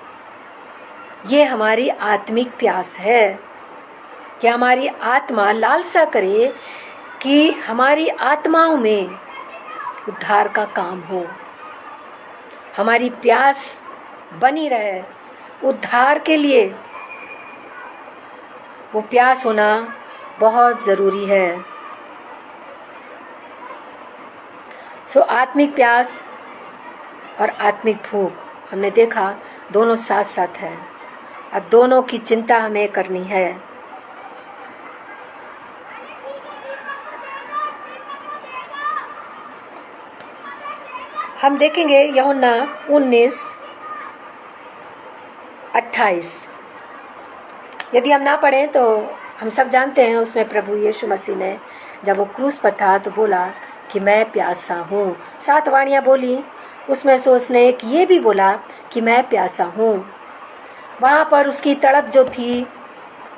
ये हमारी आत्मिक प्यास है कि हमारी आत्मा लालसा करे कि हमारी आत्माओं में उद्धार का काम हो, हमारी प्यास बनी रहे उद्धार के लिए। वो प्यास होना बहुत ज़रूरी है। आत्मिक प्यास और आत्मिक भूख, हमने देखा दोनों साथ साथ है। अब दोनों की चिंता हमें करनी है। हम देखेंगे यूहन्ना 19:28। यदि हम ना पढ़ें तो हम सब जानते हैं, उसमें प्रभु यीशु मसीह ने जब वो क्रूस पर था तो बोला कि मैं प्यासा हूँ। 7 वाणियाँ बोली, उसमें से उसने एक ये भी बोला कि मैं प्यासा हूँ। वहाँ पर उसकी तड़प जो थी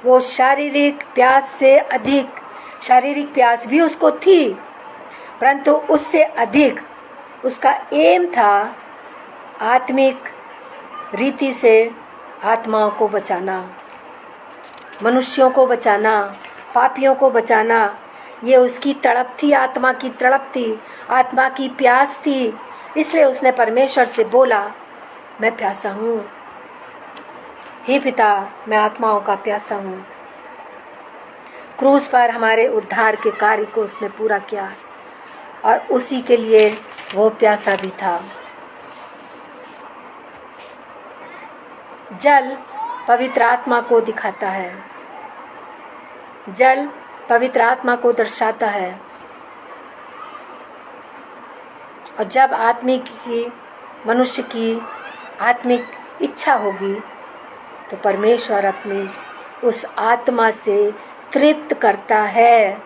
वो शारीरिक प्यास से अधिक, शारीरिक प्यास भी उसको थी, परंतु उससे अधिक उसका एम था आत्मिक रीति से आत्माओं को बचाना, मनुष्यों को बचाना, पापियों को बचाना। ये उसकी तड़प थी, आत्मा की तड़प थी, आत्मा की प्यास थी। इसलिए उसने परमेश्वर से बोला, मैं प्यासा हूँ, हे पिता, मैं आत्माओं का प्यासा हूँ। क्रूस पर हमारे उद्धार के कार्य को उसने पूरा किया और उसी के लिए वो प्यासा भी था। जल पवित्र आत्मा को दिखाता है, जल पवित्र आत्मा को दर्शाता है। और जब मनुष्य की आत्मिक इच्छा होगी तो परमेश्वर अपनी उस आत्मा से तृप्त करता है,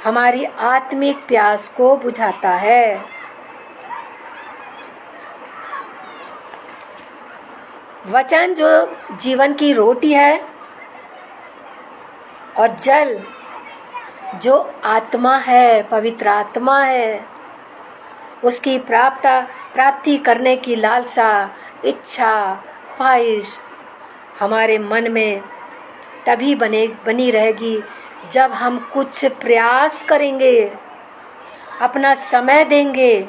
हमारी आत्मिक प्यास को बुझाता है। वचन जो जीवन की रोटी है और जल जो आत्मा है, पवित्र आत्मा है, उसकी प्राप्ति करने की लालसा, इच्छा, ख्वाहिश हमारे मन में तभी बनी रहेगी जब हम कुछ प्रयास करेंगे, अपना समय देंगे,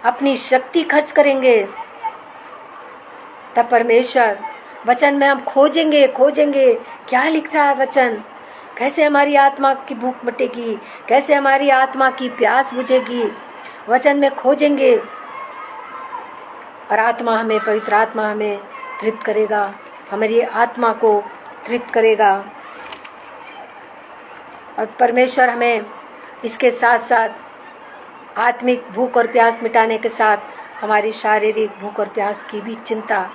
अपनी शक्ति खर्च करेंगे। तब परमेश्वर वचन में हम खोजेंगे क्या लिख रहा है वचन, कैसे हमारी आत्मा की भूख मिटेगी, कैसे हमारी आत्मा की प्यास बुझेगी। वचन में खोजेंगे और आत्मा हमें, पवित्र आत्मा हमें तृप्त करेगा, हमारी आत्मा को तृप्त करेगा। और परमेश्वर हमें इसके साथ साथ आत्मिक भूख और प्यास मिटाने के साथ हमारी शारीरिक भूख और प्यास की भी चिंता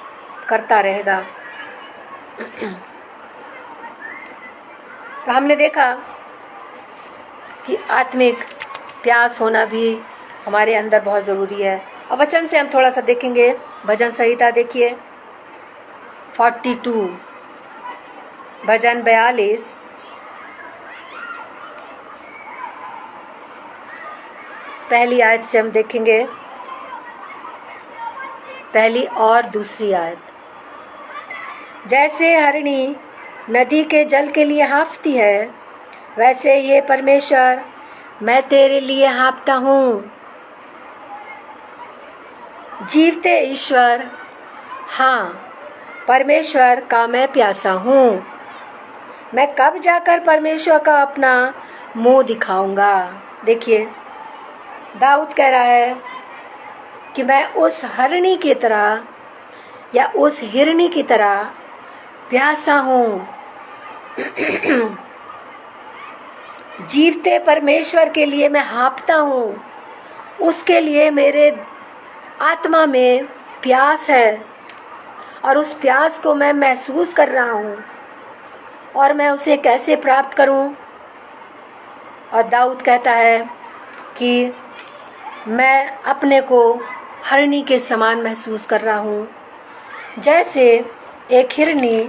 करता रहेगा। तो हमने देखा कि आत्मिक प्यास होना भी हमारे अंदर बहुत ज़रूरी है। और वचन से हम थोड़ा सा देखेंगे, भजन संहिता देखिए 42, भजन 42, पहली आयत से हम देखेंगे, पहली और दूसरी आयत। जैसे हरिणी नदी के जल के लिए हाँफती है, वैसे ये परमेश्वर मैं तेरे लिए हाँफता हूँ। जीवते ईश्वर, हाँ, परमेश्वर का मैं प्यासा हूँ। मैं कब जाकर परमेश्वर का अपना मुंह दिखाऊंगा। देखिए, दाऊद कह रहा है कि मैं उस हरिणी की तरह या उस हिरणी की तरह प्यासा हूँ। जीवते परमेश्वर के लिए मैं हाँफता हूँ, उसके लिए मेरे आत्मा में प्यास है और उस प्यास को मैं महसूस कर रहा हूँ। और मैं उसे कैसे प्राप्त करूँ। और दाऊद कहता है कि मैं अपने को हिरनी के समान महसूस कर रहा हूँ, जैसे एक हिरनी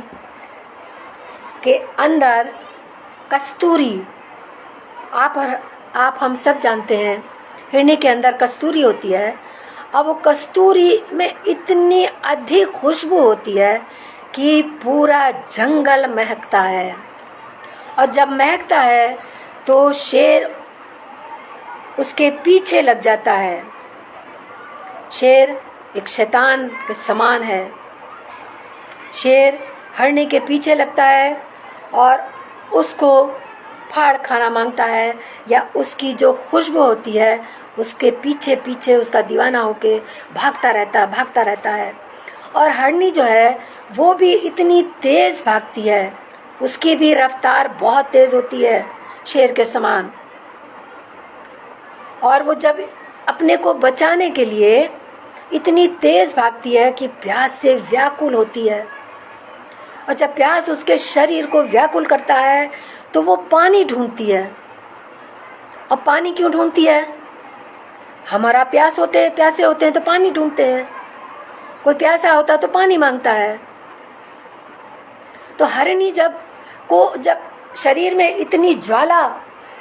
के अंदर कस्तूरी, आप हम सब जानते हैं हिरनी के अंदर कस्तूरी होती है। अब वो कस्तूरी में इतनी अधिक खुशबू होती है कि पूरा जंगल महकता है, और जब महकता है तो शेर उसके पीछे लग जाता है। शेर एक शैतान के समान है। शेर हिरनी के पीछे लगता है और उसको फाड़ खाना मांगता है, या उसकी जो खुशबू होती है उसके पीछे पीछे उसका दीवाना होके भागता रहता है। और हिरनी जो है वो भी इतनी तेज भागती है, उसकी भी रफ्तार बहुत तेज होती है शेर के समान। और वो जब अपने को बचाने के लिए इतनी तेज भागती है कि प्यास से व्याकुल होती है, और जब प्यास उसके शरीर को व्याकुल करता है तो वो पानी ढूंढती है। और पानी क्यों ढूंढती है? हमारा प्यासे होते हैं तो पानी ढूंढते हैं। कोई प्यासा होता तो पानी मांगता है। तो हिरनी जब शरीर में इतनी ज्वाला,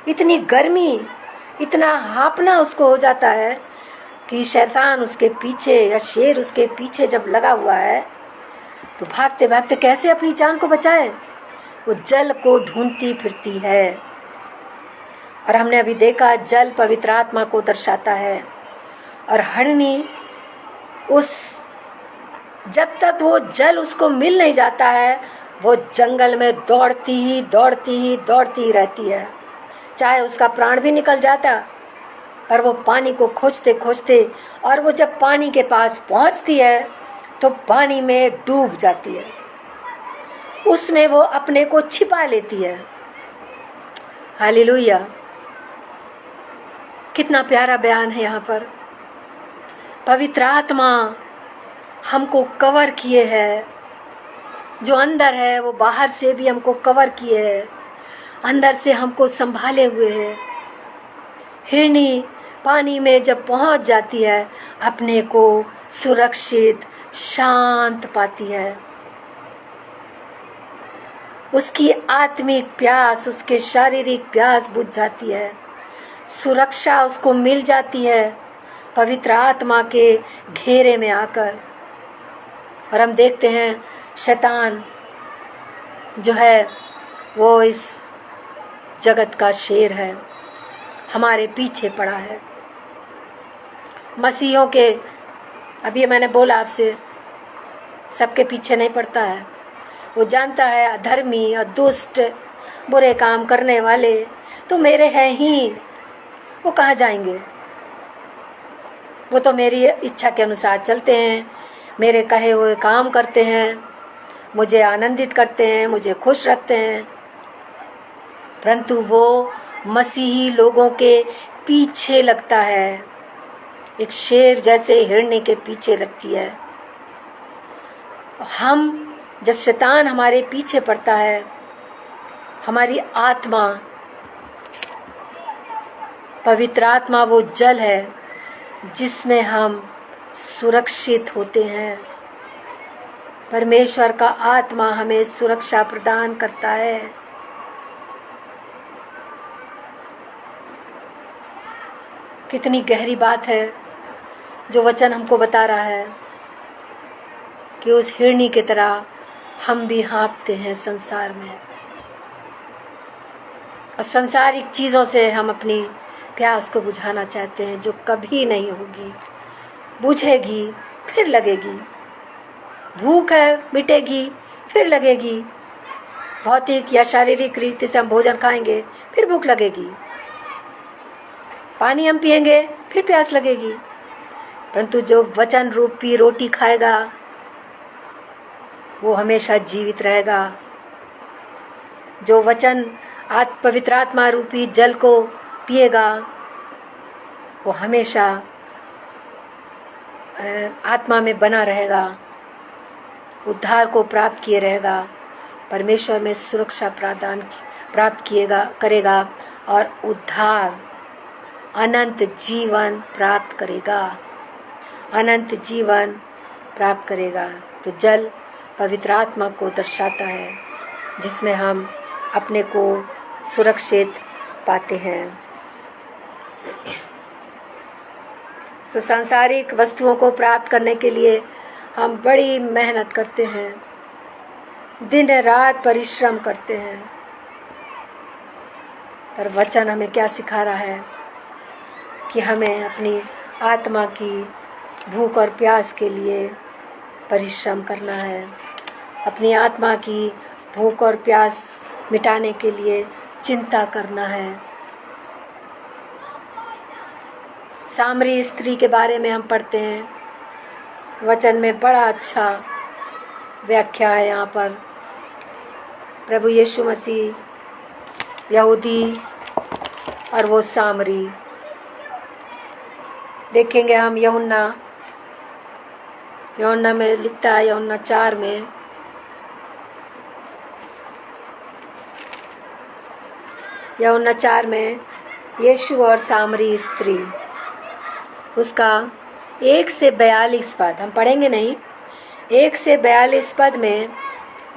इतनी गर्मी, इतना हाँपना उसको हो जाता है कि शैतान उसके पीछे या शेर उसके पीछे जब लगा हुआ है तो भागते भागते कैसे अपनी जान को बचाए, वो जल को ढूंढती फिरती है। और हमने अभी देखा जल पवित्र आत्मा को दर्शाता है। और हिरनी जब तक वो जल उसको मिल नहीं जाता है वो जंगल में दौड़ती ही रहती है। चाहे उसका प्राण भी निकल जाता, पर वो पानी को खोजते और वो जब पानी के पास पहुंचती है तो पानी में डूब जाती है, उसमें वो अपने को छिपा लेती है। हालेलुया, कितना प्यारा बयान है यहाँ पर। पवित्र आत्मा हमको कवर किए है, जो अंदर है वो बाहर से भी हमको कवर किए है, अंदर से हमको संभाले हुए है। हिरनी पानी में जब पहुंच जाती है अपने को सुरक्षित, शांत पाती है। उसकी आत्मिक प्यास, उसके शारीरिक प्यास बुझ जाती है, सुरक्षा उसको मिल जाती है पवित्र आत्मा के घेरे में आकर। और हम देखते हैं शैतान जो है वो इस जगत का शेर है, हमारे पीछे पड़ा है। मसीहों के, अभी मैंने बोला आपसे, सबके पीछे नहीं पड़ता है। वो जानता है अधर्मी और दुष्ट, बुरे काम करने वाले तो मेरे हैं ही, वो कहाँ जाएंगे? वो तो मेरी इच्छा के अनुसार चलते हैं, मेरे कहे हुए काम करते हैं, मुझे आनंदित करते हैं, मुझे खुश रखते हैं। परंतु वो मसीही लोगों के पीछे लगता है, एक शेर जैसे हिरनी के पीछे लगती है। हम जब शैतान हमारे पीछे पड़ता है, हमारी आत्मा, पवित्र आत्मा वो जल है जिसमें हम सुरक्षित होते हैं। परमेश्वर का आत्मा हमें सुरक्षा प्रदान करता है। कितनी गहरी बात है जो वचन हमको बता रहा है कि उस हिरनी की तरह हम भी हाँपते हैं संसार में, और सांसारिक चीज़ों से हम अपनी प्यास को बुझाना चाहते हैं, जो कभी नहीं होगी। बुझेगी फिर लगेगी, भूख है मिटेगी फिर लगेगी, भौतिक या शारीरिक रीति से हम भोजन खाएंगे फिर भूख लगेगी, पानी हम पिएंगे फिर प्यास लगेगी। परंतु जो वचन रूपी रोटी खाएगा वो हमेशा जीवित रहेगा। जो वचन पवित्र आत्मा रूपी जल को पिएगा वो हमेशा आत्मा में बना रहेगा, उद्धार को प्राप्त किए रहेगा, परमेश्वर में सुरक्षा प्राप्त करेगा और उद्धार अनंत जीवन प्राप्त करेगा, अनंत जीवन प्राप्त करेगा। तो जल पवित्र आत्मा को दर्शाता है, जिसमें हम अपने को सुरक्षित पाते हैं। तो सांसारिक वस्तुओं को प्राप्त करने के लिए हम बड़ी मेहनत करते हैं, दिन रात परिश्रम करते हैं, पर वचन हमें क्या सिखा रहा है कि हमें अपनी आत्मा की भूख और प्यास के लिए परिश्रम करना है, अपनी आत्मा की भूख और प्यास मिटाने के लिए चिंता करना है। सामरी स्त्री के बारे में हम पढ़ते हैं, वचन में बड़ा अच्छा व्याख्या है यहाँ पर। प्रभु यीशु मसीह, यहूदी और वो सामरी, देखेंगे हम यूहन्ना में लिखता है, यूहन्ना 4 में, यूहन्ना 4 में यीशु और सामरी स्त्री, उसका 1 से 42 पद हम पढ़ेंगे नहीं, 1 से 42 पद में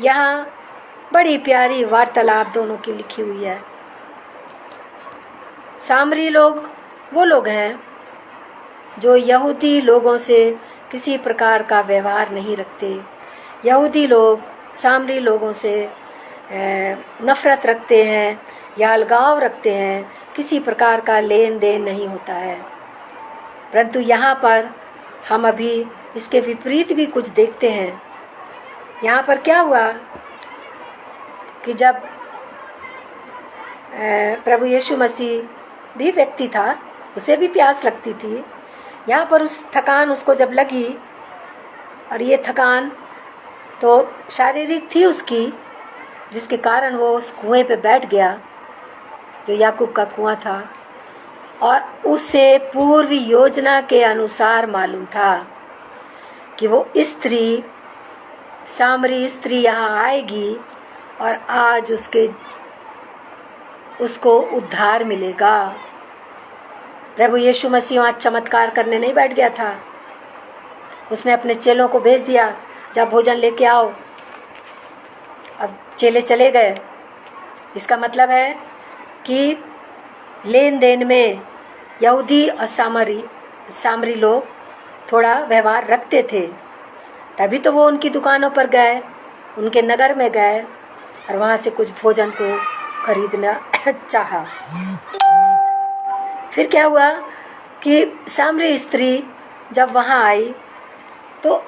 यहाँ बड़ी प्यारी वार्तालाप दोनों की लिखी हुई है। सामरी लोग वो लोग हैं जो यहूदी लोगों से किसी प्रकार का व्यवहार नहीं रखते। यहूदी लोग सामरी लोगों से नफरत रखते हैं या अलगाव रखते हैं, किसी प्रकार का लेन देन नहीं होता है। परंतु यहाँ पर हम अभी इसके विपरीत भी कुछ देखते हैं। यहाँ पर क्या हुआ कि जब प्रभु यीशु मसीह भी व्यक्ति था, उसे भी प्यास लगती थी। यहाँ पर उस थकान उसको जब लगी, और ये थकान तो शारीरिक थी उसकी, जिसके कारण वो उस कुएं पे बैठ गया जो याकूब का कुआं था, और उसे पूर्व योजना के अनुसार मालूम था कि वो स्त्री, सामरी स्त्री यहाँ आएगी और आज उसको उद्धार मिलेगा। प्रभु यीशु मसीह वहाँ चमत्कार करने नहीं बैठ गया था, उसने अपने चेलों को भेज दिया, जब भोजन लेके आओ। अब चेले चले गए। इसका मतलब है कि लेन देन में यहूदी और सामरी लोग थोड़ा व्यवहार रखते थे, तभी तो वो उनकी दुकानों पर गए, उनके नगर में गए और वहाँ से कुछ भोजन को खरीदना चाहा। फिर क्या हुआ कि सामरी स्त्री जब वहाँ आई, तो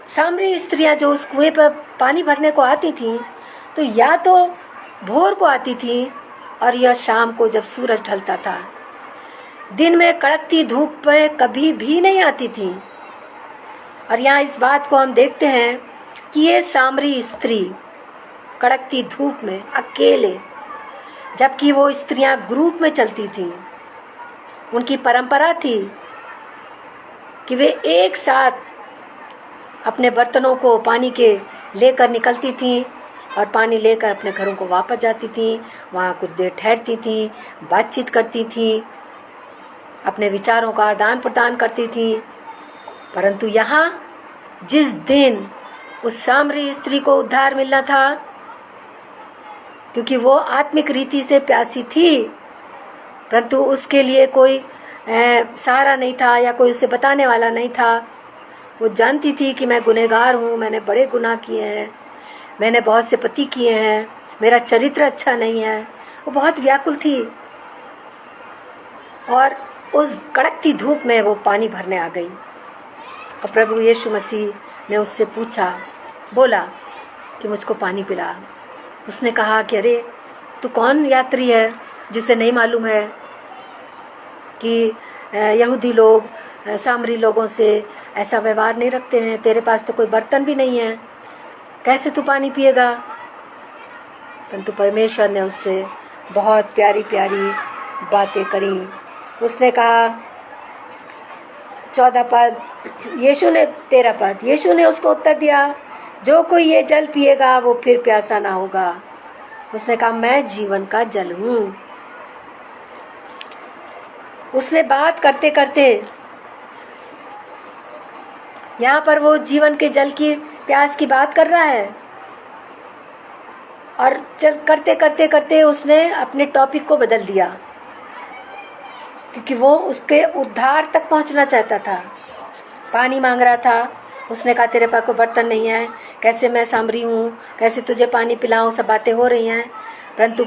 सामरी स्त्रियाँ जो उस कुएं पर पानी भरने को आती थीं, तो या तो भोर को आती थीं और या शाम को जब सूरज ढलता था। दिन में कड़कती धूप में कभी भी नहीं आती थीं। और यहाँ इस बात को हम देखते हैं कि ये सामरी स्त्री कड़कती धूप में अकेले, जबकि वो स्त्रियां ग्रुप में चलती थीं, उनकी परंपरा थी कि वे एक साथ अपने बर्तनों को पानी के लेकर निकलती थीं और पानी लेकर अपने घरों को वापस जाती थीं, वहाँ कुछ देर ठहरती थीं, बातचीत करती थीं, अपने विचारों का आदान प्रदान करती थीं। परंतु यहाँ जिस दिन उस सामरी स्त्री को उद्धार मिलना था, क्योंकि वो आत्मिक रीति से प्यासी थी, परंतु उसके लिए कोई सहारा नहीं था या कोई उसे बताने वाला नहीं था। वो जानती थी कि मैं गुनहगार हूँ, मैंने बड़े गुनाह किए हैं, मैंने बहुत से पति किए हैं, मेरा चरित्र अच्छा नहीं है। वो बहुत व्याकुल थी और उस कड़कती धूप में वो पानी भरने आ गई। और प्रभु यीशु मसीह ने उससे पूछा, बोला कि मुझको पानी पिला। उसने कहा कि अरे तू कौन यात्री है जिसे नहीं मालूम है कि यहूदी लोग सामरी लोगों से ऐसा व्यवहार नहीं रखते हैं, तेरे पास तो कोई बर्तन भी नहीं है, कैसे तू पानी पिएगा। परंतु परमेश्वर ने उससे बहुत प्यारी प्यारी बातें करी। उसने कहा 14 पद, 13 पद, यीशु ने उसको उत्तर दिया, जो कोई ये जल पिएगा वो फिर प्यासा ना होगा। उसने कहा मैं जीवन का जल हूँ। उसने बात करते करते, यहाँ पर वो जीवन के जल की प्यास की बात कर रहा है, और करते करते करते उसने अपने टॉपिक को बदल दिया, क्योंकि वो उसके उद्धार तक पहुंचना चाहता था। पानी मांग रहा था, उसने कहा तेरे पास कोई बर्तन नहीं है, कैसे मैं सामरी हूँ, कैसे तुझे पानी पिलाऊं, सब बातें हो रही हैं। परंतु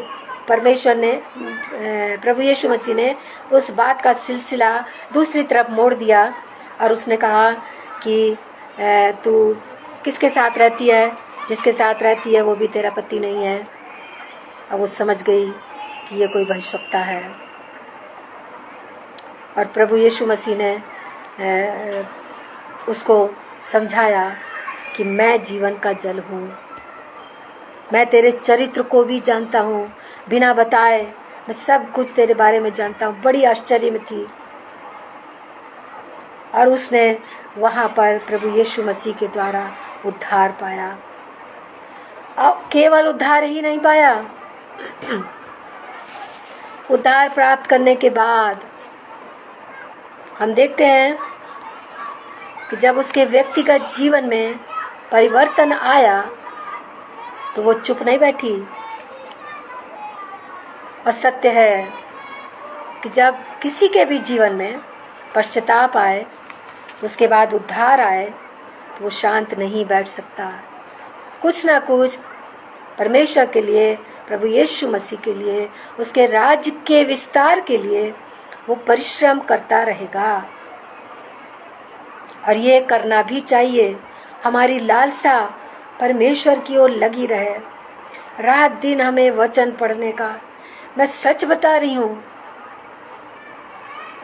परमेश्वर ने, प्रभु यीशु मसीह ने उस बात का सिलसिला दूसरी तरफ मोड़ दिया और उसने कहा कि तू किसके साथ रहती है, जिसके साथ रहती है वो भी तेरा पति नहीं है। अब वो समझ गई कि ये कोई भविष्यवक्ता है, और प्रभु यीशु मसीह ने उसको समझाया कि मैं जीवन का जल हूँ, मैं तेरे चरित्र को भी जानता हूँ, बिना बताए मैं सब कुछ तेरे बारे में जानता हूँ। बड़ी आश्चर्य में थी, और उसने वहाँ पर प्रभु यीशु मसीह के द्वारा उद्धार पाया। अब केवल उद्धार ही नहीं पाया, उद्धार प्राप्त करने के बाद हम देखते हैं कि जब उसके व्यक्तिगत जीवन में परिवर्तन आया तो वो चुप नहीं बैठी। और सत्य है कि जब किसी के भी जीवन में पश्चाताप आए, उसके बाद उद्धार आए, तो वो शांत नहीं बैठ सकता। कुछ ना कुछ परमेश्वर के लिए, प्रभु यीशु मसीह के लिए, उसके राज्य के विस्तार के लिए वो परिश्रम करता रहेगा, और ये करना भी चाहिए। हमारी लालसा परमेश्वर की ओर लगी रहे, रात दिन हमें वचन पढ़ने का। मैं सच बता रही हूँ,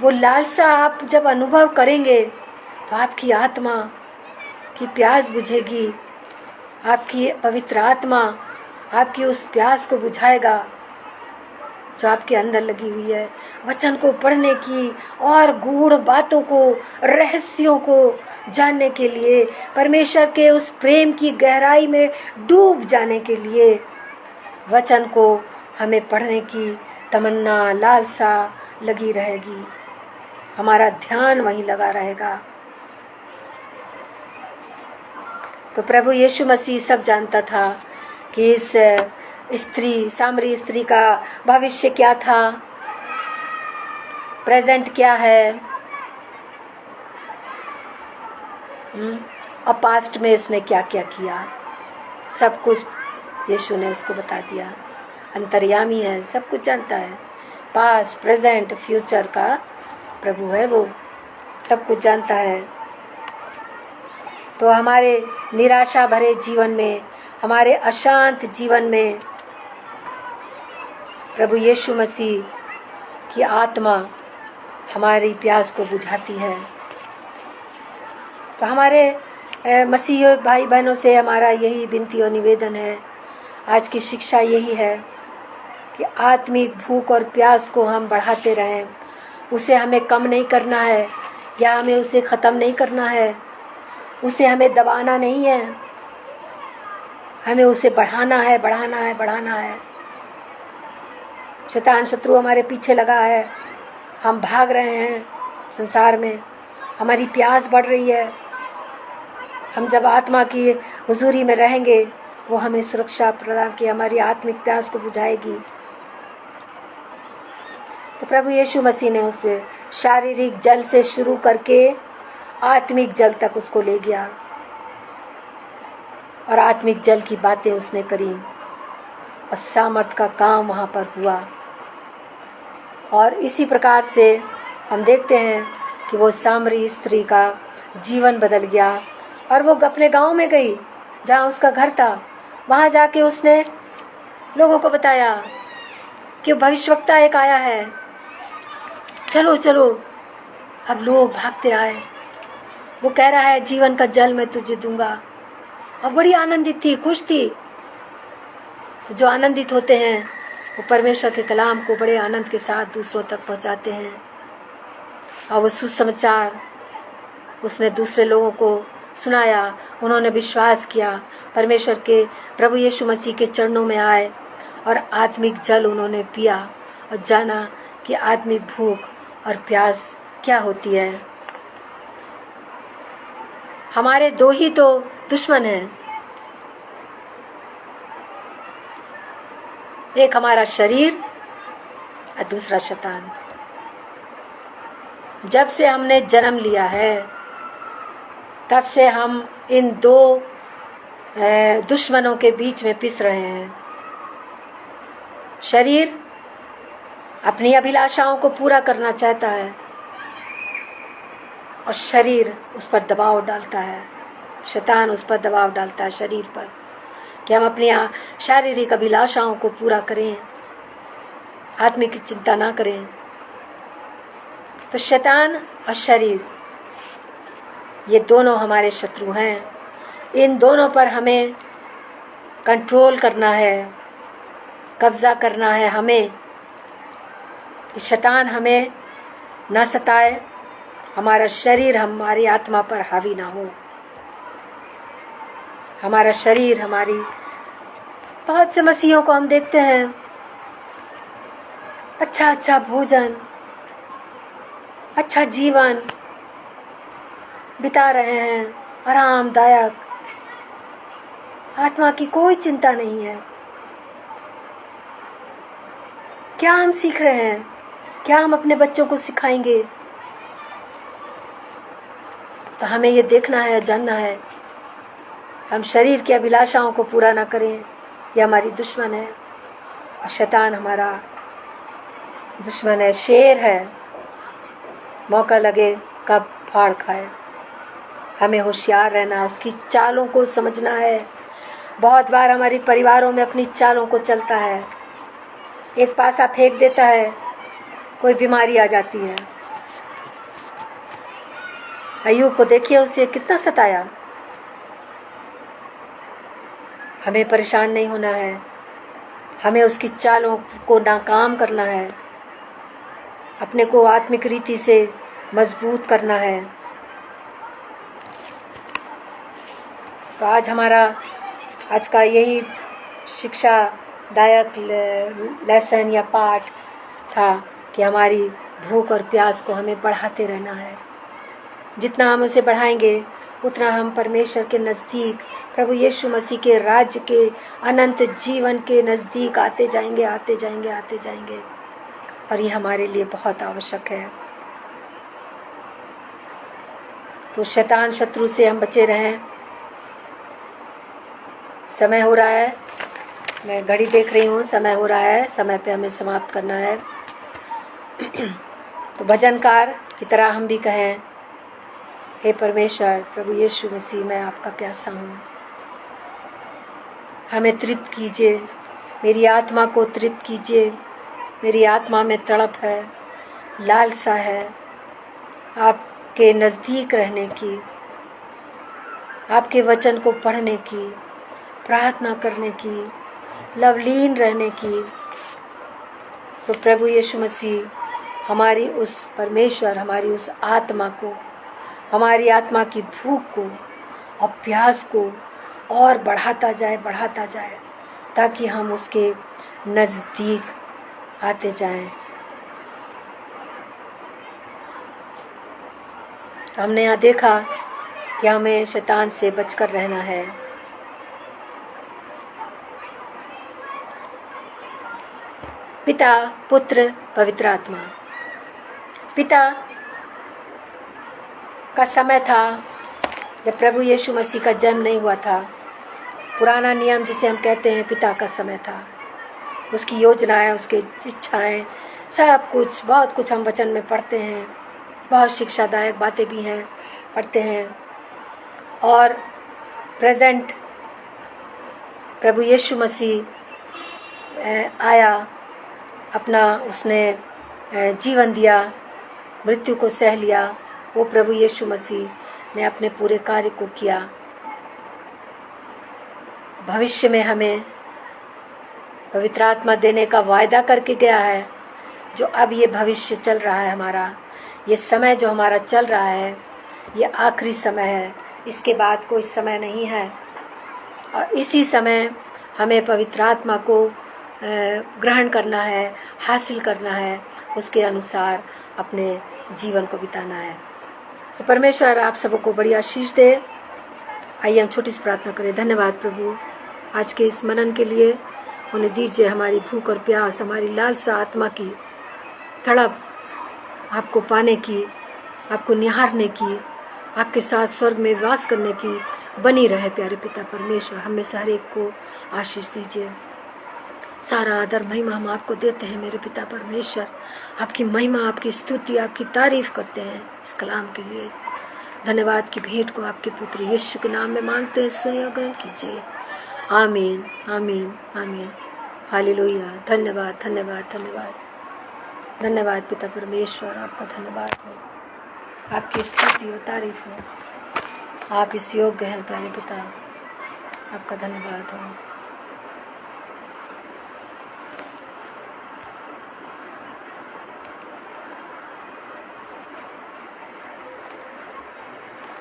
वो लालसा आप जब अनुभव करेंगे तो आपकी आत्मा की प्यास बुझेगी, आपकी पवित्र आत्मा आपकी उस प्यास को बुझाएगा जो आपके अंदर लगी हुई है, वचन को पढ़ने की और गूढ़ बातों को, रहस्यों को जानने के लिए, परमेश्वर के उस प्रेम की गहराई में डूब जाने के लिए वचन को हमें पढ़ने की तमन्ना, लालसा लगी रहेगी। हमारा ध्यान वहीं लगा रहेगा। तो प्रभु यीशु मसीह सब जानता था कि इस स्त्री, सामरी स्त्री का भविष्य क्या था, प्रेजेंट क्या है, और पास्ट में इसने क्या क्या किया, सब कुछ यीशु ने उसको बता दिया। अंतर्यामी है, सब कुछ जानता है, पास्ट, प्रेजेंट, फ्यूचर का प्रभु है, वो सब कुछ जानता है। तो हमारे निराशा भरे जीवन में, हमारे अशांत जीवन में प्रभु यीशु मसीह की आत्मा हमारी प्यास को बुझाती है। तो हमारे मसीह भाई बहनों से हमारा यही विनती और निवेदन है, आज की शिक्षा यही है कि आत्मिक भूख और प्यास को हम बढ़ाते रहें। उसे हमें कम नहीं करना है, या हमें उसे ख़त्म नहीं करना है, उसे हमें दबाना नहीं है, हमें उसे बढ़ाना है, बढ़ाना है, बढ़ाना है। शैतान शत्रु हमारे पीछे लगा है, हम भाग रहे हैं संसार में, हमारी प्यास बढ़ रही है। हम जब आत्मा की हुजूरी में रहेंगे, वो हमें सुरक्षा प्रदान की, हमारी आत्मिक प्यास को बुझाएगी। तो प्रभु यीशु मसीह ने उसे शारीरिक जल से शुरू करके आत्मिक जल तक उसको ले गया, और आत्मिक जल की बातें उसने करी, और सामर्थ का काम वहाँ पर हुआ। और इसी प्रकार से हम देखते हैं कि वो सामरी स्त्री का जीवन बदल गया, और वो अपने गांव में गई जहाँ उसका घर था। वहाँ जाके उसने लोगों को बताया कि भविष्यवक्ता एक आया है, चलो चलो। अब लोग भागते आए, वो कह रहा है जीवन का जल मैं तुझे दूंगा। और बड़ी आनंदित थी, खुश थी। तो जो आनंदित होते हैं वो परमेश्वर के कलाम को बड़े आनंद के साथ दूसरों तक पहुंचाते हैं, और वो सुसमाचार उसने दूसरे लोगों को सुनाया। उन्होंने विश्वास किया, परमेश्वर के प्रभु यीशु मसीह के चरणों में आए, और आत्मिक जल उन्होंने पिया, और जाना कि आत्मिक भूख और प्यास क्या होती है। हमारे दो ही तो दुश्मन हैं, एक हमारा शरीर और दूसरा शैतान। जब से हमने जन्म लिया है तब से हम इन दो दुश्मनों के बीच में पिस रहे हैं। शरीर अपनी अभिलाषाओं को पूरा करना चाहता है और शरीर उस पर दबाव डालता है, शैतान उस पर दबाव डालता है शरीर पर कि हम अपनी शारीरिक अभिलाषाओं को पूरा करें, आत्मिक की चिंता ना करें। तो शैतान और शरीर ये दोनों हमारे शत्रु हैं। इन दोनों पर हमें कंट्रोल करना है, कब्जा करना है हमें कि शैतान हमें ना सताए, हमारा शरीर हमारी आत्मा पर हावी ना हो। हमारा शरीर हमारी, बहुत से मसीहों को हम देखते हैं अच्छा अच्छा भोजन, अच्छा जीवन बिता रहे हैं, आरामदायक, आत्मा की कोई चिंता नहीं है। क्या हम सीख रहे हैं? क्या हम अपने बच्चों को सिखाएंगे? तो हमें ये देखना है, जानना है, हम शरीर की अभिलाषाओं को पूरा ना करें, ये हमारी दुश्मन है। और शैतान हमारा दुश्मन है, शेर है, मौका लगे कब फाड़ खाए। हमें होशियार रहना, उसकी चालों को समझना है। बहुत बार हमारे परिवारों में अपनी चालों को चलता है, एक पासा फेंक देता है, कोई बीमारी आ जाती है। अय्यूब को देखिए, उसे कितना सताया। हमें परेशान नहीं होना है, हमें उसकी चालों को नाकाम करना है, अपने को आत्मिक रीति से मजबूत करना है। तो आज का यही शिक्षादायक लेसन या पाठ था कि हमारी भूख और प्यास को हमें बढ़ाते रहना है। जितना हम उसे बढ़ाएंगे उतना हम परमेश्वर के नज़दीक, प्रभु यीशु मसीह के राज्य के अनंत जीवन के नज़दीक आते जाएंगे, आते जाएंगे, आते जाएंगे। और ये हमारे लिए बहुत आवश्यक है। तो शैतान शत्रु से हम बचे रहें। समय हो रहा है, मैं घड़ी देख रही हूँ, समय हो रहा है, समय पे हमें समाप्त करना है। तो भजनकार की तरह हम भी कहें, हे परमेश्वर, प्रभु यीशु मसीह, मैं आपका प्यासा हूँ, हमें तृप्त कीजिए, मेरी आत्मा को तृप्त कीजिए। मेरी आत्मा में तड़प है, लालसा है आपके नज़दीक रहने की, आपके वचन को पढ़ने की, प्रार्थना करने की, लवलीन रहने की। सो प्रभु यीशु मसीह हमारी उस परमेश्वर, हमारी उस आत्मा को, हमारी आत्मा की भूख को और प्यास को और बढ़ाता जाए, ताकि हम उसके नज़दीक आते जाएं। हमने यहाँ देखा कि हमें शैतान से बचकर रहना है। पिता, पुत्र, पवित्र आत्मा। पिता का समय था जब प्रभु यीशु मसीह का जन्म नहीं हुआ था। पुराना नियम जिसे हम कहते हैं, पिता का समय था। उसकी योजनाएं, उसकी इच्छाएं, सब कुछ, बहुत कुछ हम वचन में पढ़ते हैं। बहुत शिक्षादायक बातें भी हैं, पढ़ते हैं। और प्रेजेंट प्रभु यीशु मसीह आया, अपना उसने जीवन दिया, मृत्यु को सह लिया। वो प्रभु यीशु मसीह ने अपने पूरे कार्य को किया। भविष्य में हमें पवित्र आत्मा देने का वायदा करके गया है। जो अब ये भविष्य चल रहा है हमारा, ये समय जो हमारा चल रहा है, ये आखिरी समय है, इसके बाद कोई समय नहीं है। और इसी समय हमें पवित्र आत्मा को ग्रहण करना है, हासिल करना है, उसके अनुसार अपने जीवन को बिताना है। तो परमेश्वर आप सबको बड़ी आशीष दे। आइए हम छोटी सी प्रार्थना करें। धन्यवाद प्रभु आज के इस मनन के लिए। उन्हें दीजिए हमारी भूख और प्यास, हमारी लालसा आत्मा की तड़प आपको पाने की, आपको निहारने की, आपके साथ स्वर्ग में वास करने की बनी रहे। प्यारे पिता परमेश्वर, हमें से हर एक को आशीष दीजिए। सारा आदर महिमा हम आपको देते हैं मेरे पिता परमेश्वर। आपकी महिमा, आपकी स्तुति, आपकी तारीफ करते हैं इस कलाम के लिए। धन्यवाद की भेंट को आपके पुत्र यीशु के नाम में मांगते हैं, सुनिए ग्रहण कीजिए। आमीन, आमीन, आमीन। हालेलुया। धन्यवाद, धन्यवाद, धन्यवाद, धन्यवाद पिता परमेश्वर, आपका धन्यवाद हो, आपकी स्तुति और तारीफ हो। आप इस योग्य हैं प्यारे पिता, आपका धन्यवाद हो।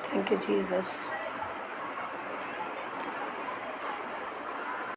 Thank you Jesus.